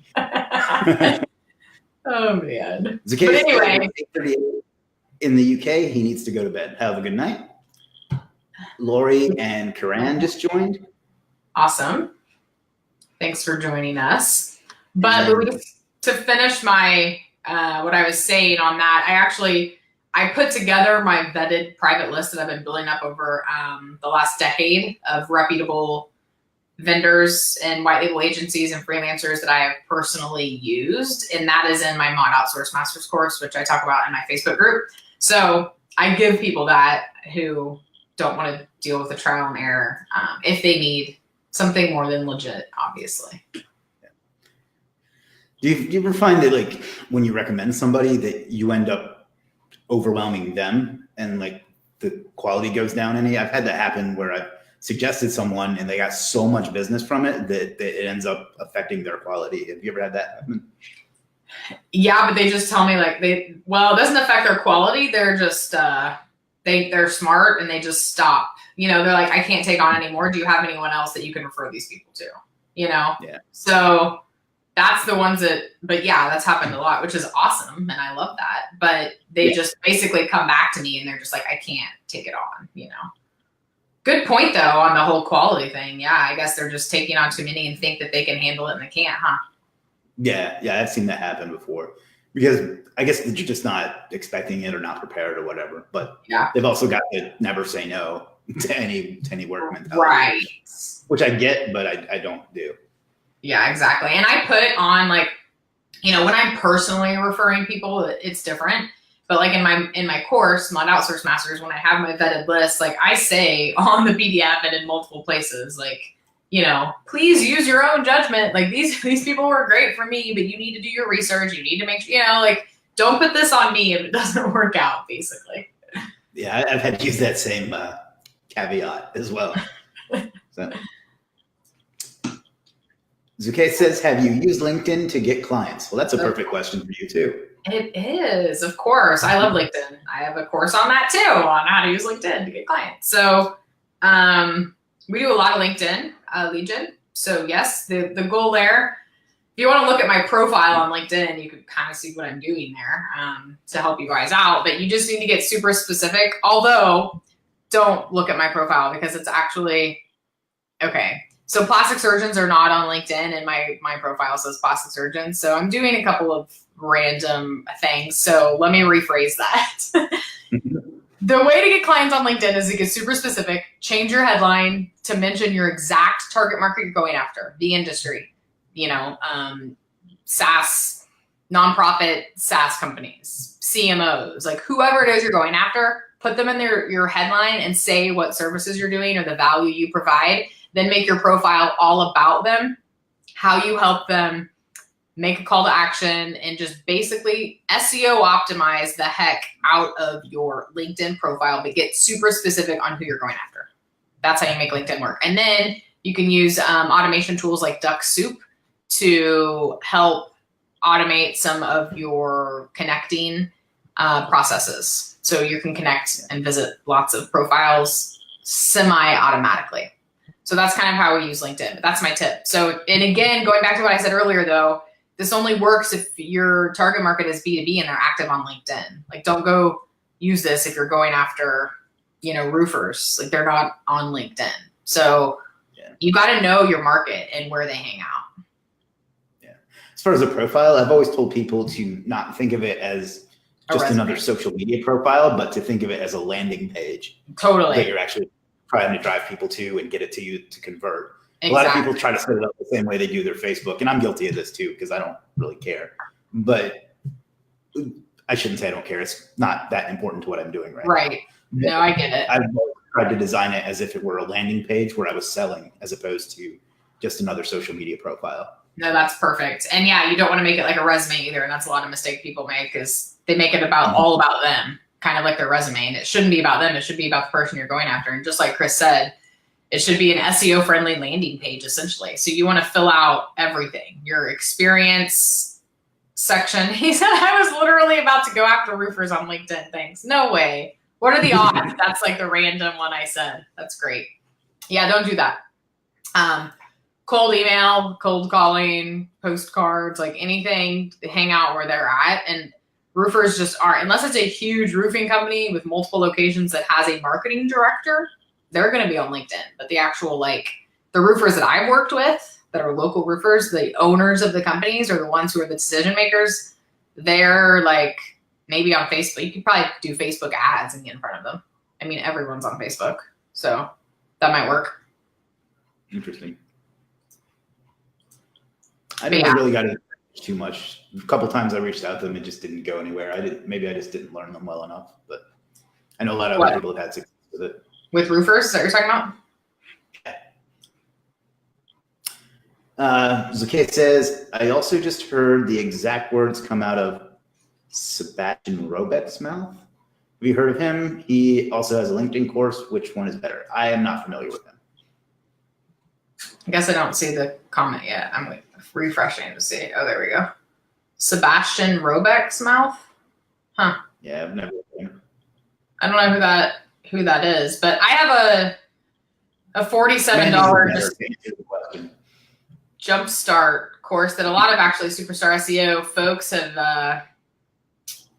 Oh, man. It's okay. But anyway. 8:38 in the UK, he needs to go to bed. Have a good night. Lori and Karan just joined. Awesome. Thanks for joining us. But Luis, to finish my what I was saying on that, I put together my vetted private list that I've been building up over the last decade of reputable vendors and white label agencies and freelancers that I have personally used. And that is in my Mod Outsource Masters course, which I talk about in my Facebook group. So I give people that who don't want to deal with the trial and error if they need something more than Legiit, obviously. Do you ever find that like when you recommend somebody that you end up overwhelming them and like the quality goes down any? I've had that happen where I've suggested someone and they got so much business from it that it ends up affecting their quality. Have you ever had that happen? Yeah, but they just tell me like it doesn't affect their quality. They're just, they're smart and they just stop, they're like, I can't take on anymore. Do you have anyone else that you can refer these people to? Yeah. So that's the ones but yeah, that's happened a lot, which is awesome. And I love that, but they just basically come back to me and they're just like, I can't take it on, Good point, though, on the whole quality thing. Yeah, I guess they're just taking on too many and think that they can handle it and they can't, huh? Yeah, I've seen that happen before. Because I guess that you're just not expecting it or not prepared or whatever. But yeah, they've also got to never say no to any work mentality. Right. Which I get, but I don't do. Yeah, exactly. And I put on like, when I'm personally referring people, it's different. But like in my course, Mod Outsource Masters, when I have my vetted list, like I say on the PDF and in multiple places, like, please use your own judgment. Like these people were great for me, but you need to do your research. You need to make sure, like, don't put this on me if it doesn't work out, basically. Yeah, I've had to use that same caveat as well. So. Zuke says, have you used LinkedIn to get clients? Well, that's a perfect question for you too. It is, of course. I love LinkedIn. I have a course on that too, on how to use LinkedIn to get clients. So we do a lot of LinkedIn, Legiit. So yes, the goal there, if you want to look at my profile on LinkedIn, you can kind of see what I'm doing there to help you guys out. But you just need to get super specific. Although, don't look at my profile because it's actually, okay. So plastic surgeons are not on LinkedIn, and my profile says plastic surgeon. So I'm doing a couple of random things. So let me rephrase that. The way to get clients on LinkedIn is to get super specific, change your headline to mention your exact target market you're going after, the industry, SaaS, nonprofit SaaS companies, CMOs, like whoever it is you're going after, put them in your headline and say what services you're doing or the value you provide. Then make your profile all about them, how you help them, make a call to action, and just basically SEO optimize the heck out of your LinkedIn profile, but get super specific on who you're going after. That's how you make LinkedIn work. And then you can use automation tools like Duck Soup to help automate some of your connecting processes. So you can connect and visit lots of profiles semi-automatically. So that's kind of how we use LinkedIn. But that's my tip. So, and again, going back to what I said earlier, though, this only works if your target market is B2B and they're active on LinkedIn. Like, don't go use this if you're going after, roofers. Like, they're not on LinkedIn. So you got to know your market and where they hang out. Yeah. As far as a profile, I've always told people to not think of it as just another social media profile, but to think of it as a landing page. Totally. That you're actually trying to drive people to and get it to you to convert. Exactly. A lot of people try to set it up the same way they do their Facebook, and I'm guilty of this too because I don't really care. But I shouldn't say I don't care. It's not that important to what I'm doing right now. Right. No, I get it. I've tried to design it as if it were a landing page where I was selling as opposed to just another social media profile. No, that's perfect. And yeah, you don't want to make it like a resume either. And that's a lot of mistake people make is they make it about all about them, kind of like their resume. And it shouldn't be about them. It should be about the person you're going after. And just like Chris said, it should be an SEO friendly landing page essentially. So you want to fill out everything, your experience section. He said, I was literally about to go after roofers on LinkedIn. Thanks. No way. What are the odds? That's like the random one I said. That's great. Yeah, don't do that. Cold email, cold calling, postcards, like anything to hang out where they're at. And roofers just aren't, unless it's a huge roofing company with multiple locations that has a marketing director, they're going to be on LinkedIn. But the actual, like the roofers that I've worked with that are local roofers, the owners of the companies are the ones who are the decision makers. They're like maybe on Facebook. You could probably do Facebook ads and get in front of them. I mean, everyone's on Facebook. So that might work. Interesting. I never really got into too much. A couple times I reached out to them, it just didn't go anywhere. Maybe I just didn't learn them well enough, but I know a lot of other people have had success with it. With roofers that you're talking about? Zuke says, I also just heard the exact words come out of Sebastian Robeck's mouth. Have you heard of him? He also has a LinkedIn course. Which one is better? I am not familiar with him. I guess I don't see the comment yet. I'm refreshing to see. Oh, there we go. Sebastian Robeck's mouth? Huh. Yeah, I've never heard of him. I don't know who that is, but I have a $47 jumpstart course that a lot of actually superstar SEO folks have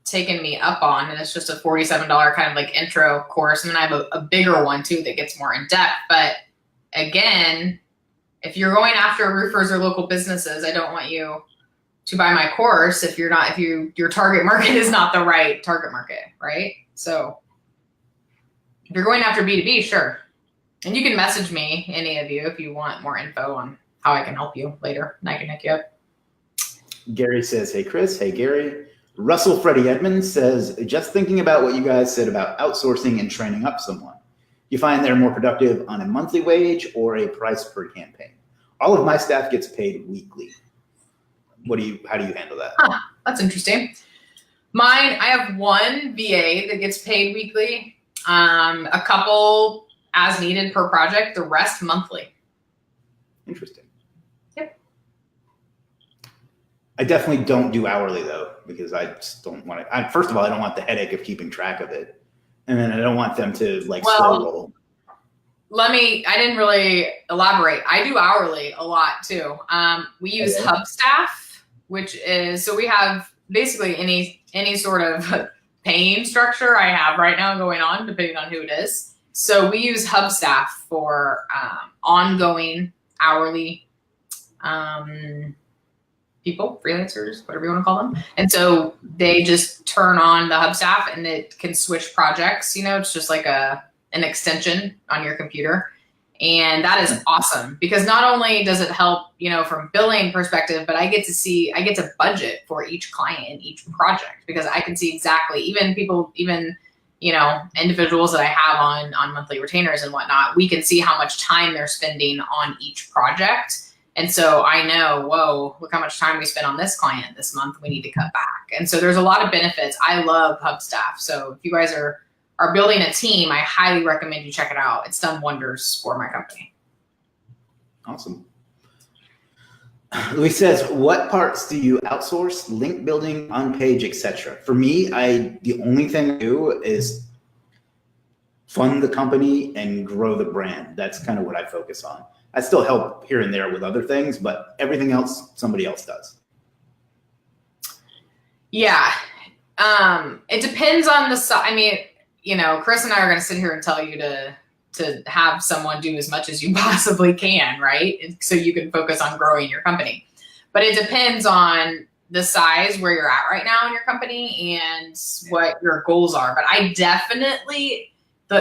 taken me up on, and it's just a $47 kind of like intro course, and then I have a bigger one too that gets more in depth. But again, if you're going after roofers or local businesses, I don't want you to buy my course if your target market is not the right target market, right? So if you're going after B2B, sure. And you can message me, any of you, if you want more info on how I can help you later, and I can hook you up. Gary says, hey, Chris. Hey, Gary. Russell Freddie Edmonds says, just thinking about what you guys said about outsourcing and training up someone. You find they're more productive on a monthly wage or a price per campaign? All of my staff gets paid weekly. How do you handle that? Huh, that's interesting. Mine, I have one VA that gets paid weekly, a couple as needed per project, the rest monthly. Interesting. Yep. I definitely don't do hourly though, because I just don't want to. First of all, I don't want the headache of keeping track of it, and then I don't want them to like slow roll. I didn't really elaborate. I do hourly a lot too. We use Hubstaff, which is, so we have basically any sort of paying structure I have right now going on, depending on who it is. So we use Hubstaff for ongoing hourly people, freelancers, whatever you want to call them. And so they just turn on the Hubstaff and it can switch projects. It's just like an extension on your computer. And that is awesome because not only does it help, from billing perspective, but I get to budget for each client and each project because I can see exactly, even individuals that I have on monthly retainers and whatnot, we can see how much time they're spending on each project. And so I know, whoa, look how much time we spent on this client this month. We need to cut back. And so there's a lot of benefits. I love Hubstaff. So if you guys are building a team, I highly recommend you check it out. It's done wonders for my company. Awesome. Luis says, what parts do you outsource? Link building, on page, etc. For me, the only thing I do is fund the company and grow the brand. That's kind of what I focus on. I still help here and there with other things, but everything else, somebody else does. Yeah. It depends on the size. I mean, Chris and I are going to sit here and tell you to have someone do as much as you possibly can, right? So you can focus on growing your company. But it depends on the size where you're at right now in your company and what your goals are. But I definitely,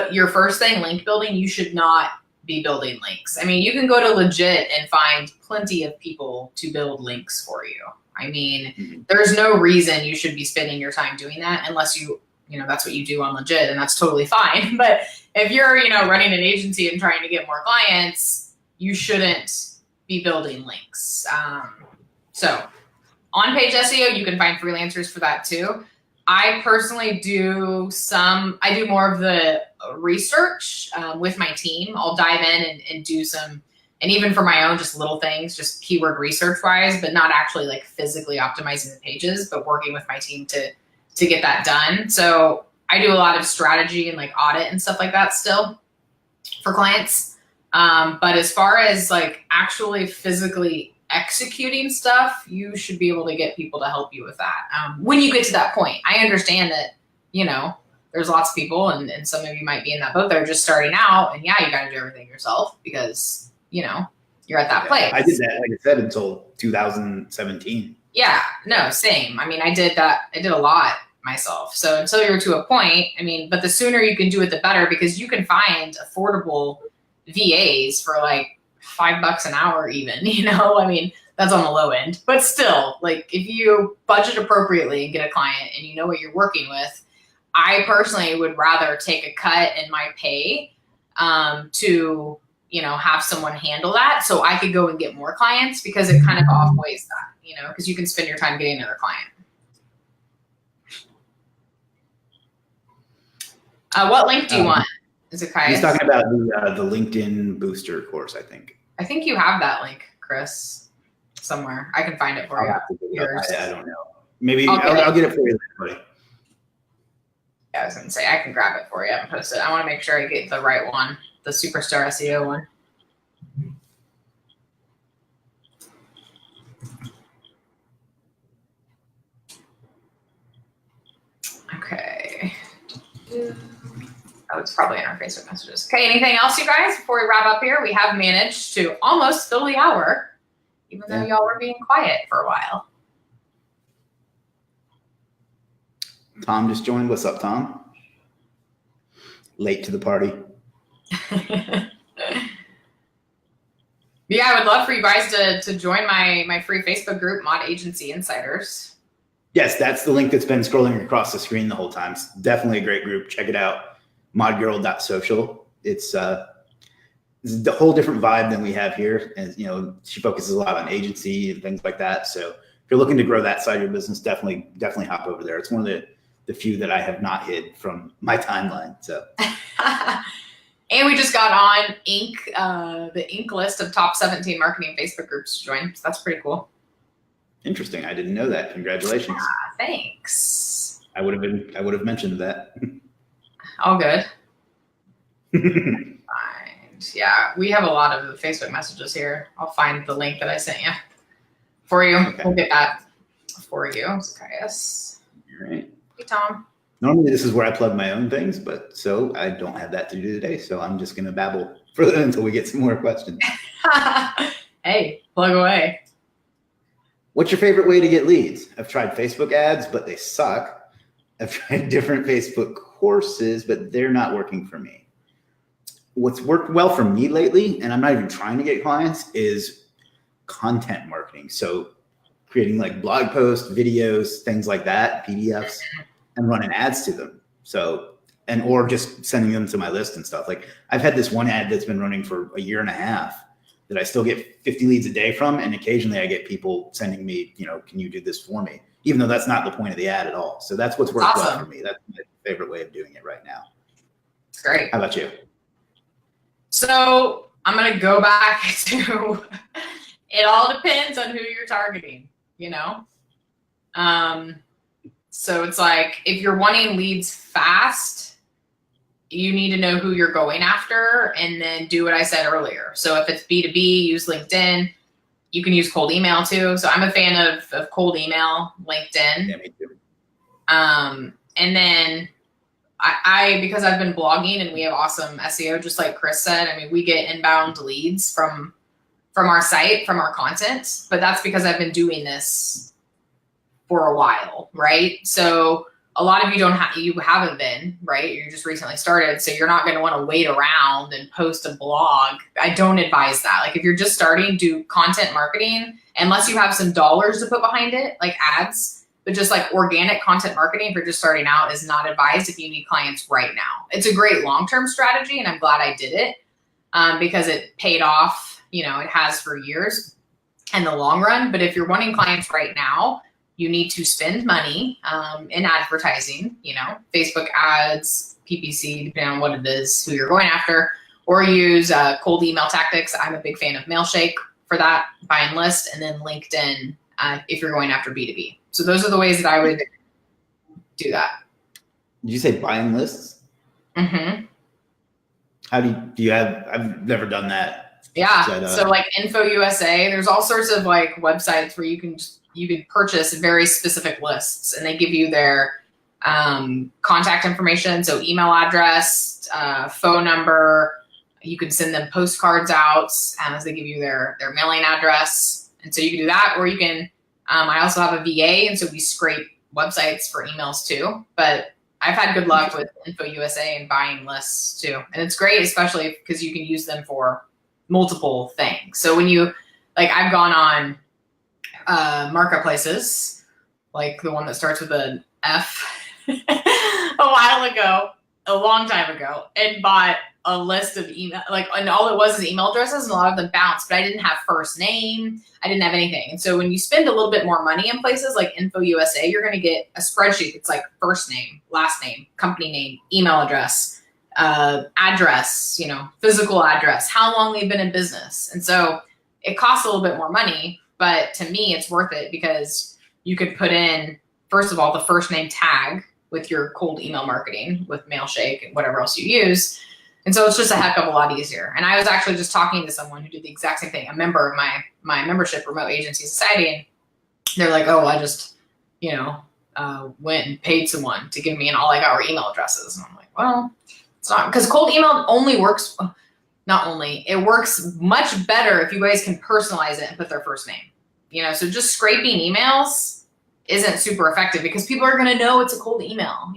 your first thing, link building, you should not be building links. I mean, you can go to Legiit and find plenty of people to build links for you. I mean, there's no reason you should be spending your time doing that unless that's what you do on Legiit, and that's totally fine. But if you're, running an agency and trying to get more clients, you shouldn't be building links. So on-page SEO, you can find freelancers for that too. I personally do more of the research with my team. I'll dive in and do some, and even for my own, just little things, just keyword research wise, but not actually like physically optimizing the pages, but working with my team to get that done. So I do a lot of strategy and like audit and stuff like that still for clients. But as far as like actually physically executing stuff, you should be able to get people to help you with that. When you get to that point, I understand that, there's lots of people and some of you might be in that boat. They're just starting out and yeah, you got to do everything yourself because, you're at that place. I did that, like I said, until 2017. Yeah, no, same. I mean, I did a lot myself. So until you're to a point, but the sooner you can do it, the better, because you can find affordable VAs for like $5 an hour even, that's on the low end, but still, like if you budget appropriately and get a client and you know what you're working with, I personally would rather take a cut in my pay to, have someone handle that so I could go and get more clients because it kind of offweighs that, because you can spend your time getting another client. What link do you want? Is it Kai? He's talking about the LinkedIn Booster course, I think. I think you have that link, Chris, somewhere. I can find it for you. I don't know. Maybe I'll get it for you, buddy. Yeah, I was going to say, I can grab it for you and post it. I want to make sure I get the right one, the Superstar SEO one. Okay. Oh, it's probably in our Facebook messages. Okay, anything else, you guys, before we wrap up here? We have managed to almost fill the hour, even though y'all were being quiet for a while. Tom just joined. What's up, Tom? Late to the party. Yeah, I would love for you guys to join my free Facebook group, Mod Agency Insiders. Yes, that's the link that's been scrolling across the screen the whole time. It's definitely a great group. Check it out, modgirl.social. It's a whole different vibe than we have here. And, she focuses a lot on agency and things like that. So if you're looking to grow that side of your business, definitely hop over there. It's one of the few that I have not hid from my timeline. So. And we just got on the Inc list of top 17 marketing Facebook groups to join. So that's pretty cool. Interesting. I didn't know that. Congratulations. Thanks. I would have mentioned that. All good. Fine. Yeah, we have a lot of Facebook messages here. I'll find the link that I sent you for you. Okay. We'll get that for you. Zacchaeus. All right. Hey, Tom. Normally this is where I plug my own things, but so I don't have that to do today. So I'm just going to babble further until we get some more questions. Hey, plug away. What's your favorite way to get leads? I've tried Facebook ads, but they suck. I've tried different Facebook courses, but they're not working for me. What's worked well for me lately, and I'm not even trying to get clients, is content marketing. So creating like blog posts, videos, things like that, PDFs, and running ads to them. So, or just sending them to my list and stuff. Like I've had this one ad that's been running for a year and a half that I still get 50 leads a day from. And occasionally I get people sending me, can you do this for me? Even though that's not the point of the ad at all. So that's what's worked well for me. That's my favorite way of doing it right now. It's great. How about you? So I'm going to go back to, it all depends on who you're targeting, So it's like, if you're wanting leads fast, you need to know who you're going after and then do what I said earlier. So if it's B2B, use LinkedIn. You can use cold email too. So I'm a fan of cold email, LinkedIn. Yeah, me too. And then I because I've been blogging and we have awesome SEO, just like Chris said, I mean, we get inbound leads from our site, from our content, but that's because I've been doing this for a while, right? So a lot of you haven't been, right? You just recently started. So you're not going to want to wait around and post a blog. I don't advise that. Like if you're just starting, do content marketing, unless you have some dollars to put behind it, like ads, but just like organic content marketing, if you're just starting out, is not advised if you need clients right now. It's a great long-term strategy. And I'm glad I did it because it paid off, it has for years in the long run. But if you're wanting clients right now, you need to spend money in advertising, Facebook ads, PPC, depending on what it is, who you're going after, or use cold email tactics. I'm a big fan of Mailshake for that, buy and list, and then LinkedIn if you're going after B2B. So those are the ways that I would do that. Did you say buying lists? Mm-hmm. How do you have, I've never done that. Yeah. So like Info USA, there's all sorts of like websites where you can purchase very specific lists and they give you their contact information. So email address, phone number, you can send them postcards out as they give you their mailing address. And so you can do that, or you can, I also have a VA. And so we scrape websites for emails too, but I've had good luck with Info USA and buying lists too. And it's great, especially because you can use them for multiple things. So when I've gone on marketplaces, like the one that starts with an F a long time ago, and bought a list of email, and all it was is email addresses, and a lot of them bounced, but I didn't have first name. I didn't have anything. And so when you spend a little bit more money in places like Info USA, you're going to get a spreadsheet. It's like first name, last name, company name, email address, address, physical address, how long they've been in business. And so it costs a little bit more money, but to me, it's worth it because you could put in, first of all, the first name tag with your cold email marketing with Mailshake and whatever else you use. And so it's just a heck of a lot easier. And I was actually just talking to someone who did the exact same thing, a member of my membership, Remote Agency Society. And they're like, oh, I just, went and paid someone to give me, and all I got were email addresses. And I'm like, well, it's not, because cold email only works, it works much better if you guys can personalize it and put their first name. So just scraping emails isn't super effective because people are going to know it's a cold email.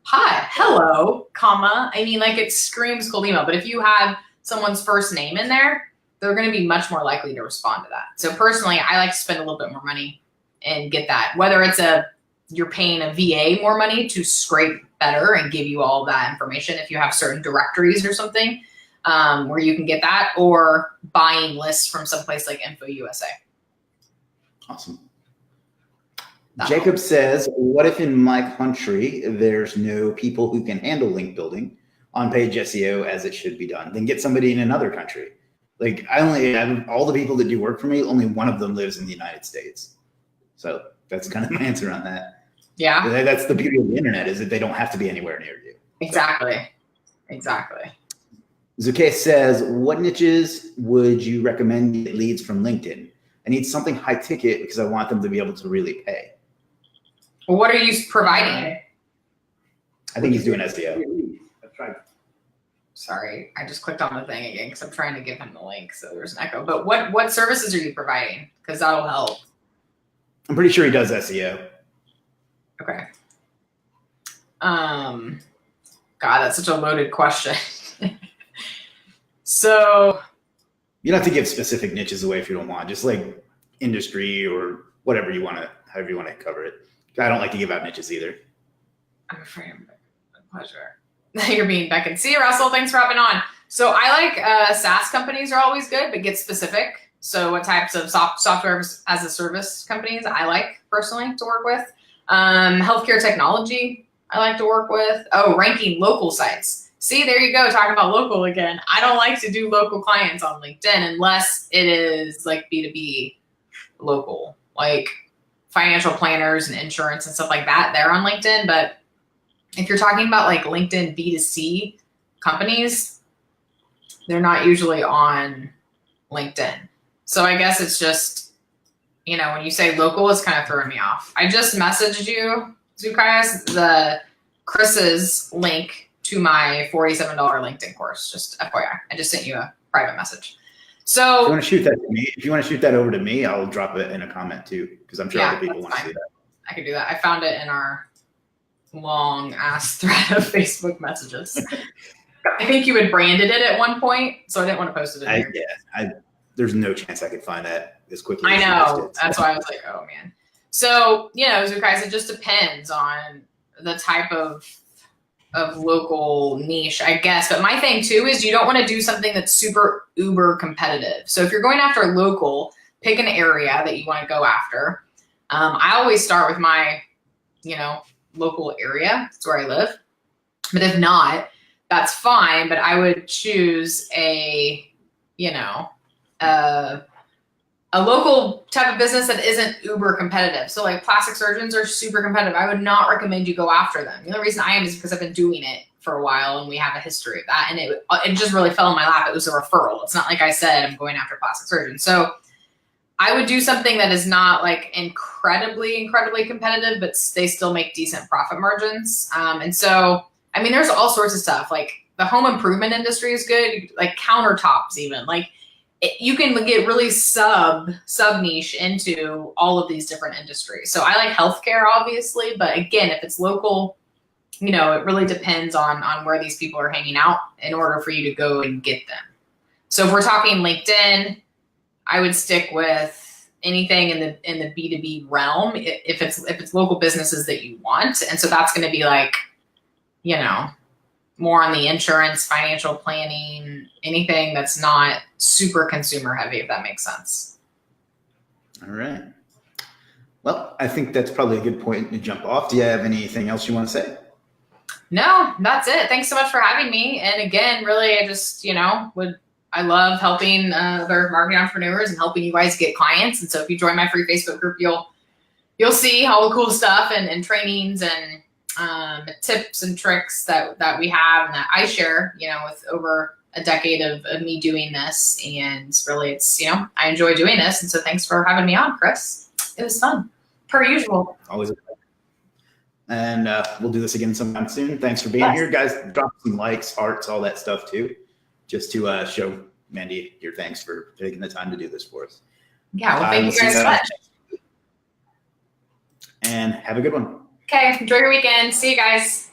Hi, hello, comma. I mean, it screams cold email. But if you have someone's first name in there, they're going to be much more likely to respond to that. So personally, I like to spend a little bit more money and get that. Whether it's you're paying a VA more money to scrape better and give you all that information if you have certain directories or something where you can get that, or buying lists from someplace like Info USA. Awesome. Jacob says, what if in my country there's no people who can handle link building on page SEO as it should be done? Then get somebody in another country. I only have all the people that do work for me, only one of them lives in the United States. So that's kind of my answer on that. Yeah. That's the beauty of the internet, is that they don't have to be anywhere near you. Exactly. Exactly. Zuke says, what niches would you recommend get leads from LinkedIn? I need something high ticket because I want them to be able to really pay. Well, what are you providing? I think he's doing SEO. I've tried. Sorry, I just clicked on the thing again because I'm trying to give him the link, so there's an echo. But what services are you providing? Because that'll help. I'm pretty sure he does SEO. Okay. God, that's such a loaded question. So You don't have to give specific niches away if you don't want. Just like industry or whatever you want to, however you want to cover it. I don't like to give out niches either. I'm afraid I'm a pleasure. You're being Beckett. See you, Russell. Thanks for hopping on. So I like SaaS companies are always good, but get specific. So what types of software as a service companies I like personally to work with. Healthcare technology I like to work with. Oh, ranking local sites. See, there you go, talking about local again. I don't like to do local clients on LinkedIn unless it is like B2B local, like financial planners and insurance and stuff like that. They're on LinkedIn. But if you're talking about like LinkedIn B2C companies, they're not usually on LinkedIn. So I guess it's just, you know, when you say local, it's kind of throwing me off. I just messaged you, Zukaias, Chris's link to my $47 LinkedIn course. Just FYI, I just sent you a private message. So If you want to shoot that to me, if you want to shoot that over to me, I'll drop it in a comment too, because I'm sure Yeah, other people that's want to fine. see that. I could do that. I found it in our long ass thread of Facebook messages. I think you had branded it at one point, so I didn't want to post it in here. There's no chance I could find that as quickly. I as you know. just did. That's why I was like, oh man. So, you know, Zukais, it just depends on the type of local niche, I guess. But my thing too is you don't want to do something that's super uber competitive. So if you're going after local, pick an area that you want to go after. I always start with my, you know, local area. That's where I live. But if not, that's fine. But I would choose a, you know, a local type of business that isn't uber competitive. So like plastic surgeons are super competitive. I would not recommend you go after them. The only reason I am is because I've been doing it for a while and we have a history of that. And it just really fell in my lap. It was a referral. It's not like I said, I'm going after plastic surgeons. So I would do something that is not like incredibly competitive, but they still make decent profit margins. And so, I mean, there's all sorts of stuff. Like the home improvement industry is good, like countertops even. Like you can get really sub niche into all of these different industries. So I like healthcare, obviously, but again, if it's local, you know, it really depends on where these people are hanging out in order for you to go and get them. So if we're talking LinkedIn, I would stick with anything in the B2B realm if it's local businesses that you want. And so that's going to be like, you know, more on the insurance, financial planning, anything that's not super consumer heavy, if that makes sense. All right. Well, I think that's probably a good point to jump off. Do you have anything else you want to say? No, that's it. Thanks so much for having me. And again, really, I just, you know, I love helping other marketing entrepreneurs and helping you guys get clients. And so if you join my free Facebook group, you'll see all the cool stuff and trainings and tips and tricks that we have and that I share, you know, with over a decade of me doing this. And really it's, you know, I enjoy doing this. And so thanks for having me on, Chris. It was fun, per usual. Always a pleasure. And we'll do this again sometime soon. Thanks for being here, guys. Drop some likes, hearts, all that stuff too, just to show Mandy your thanks for taking the time to do this for us. Yeah, well, thank you guys so much. And have a good one. Okay, enjoy your weekend. See you guys.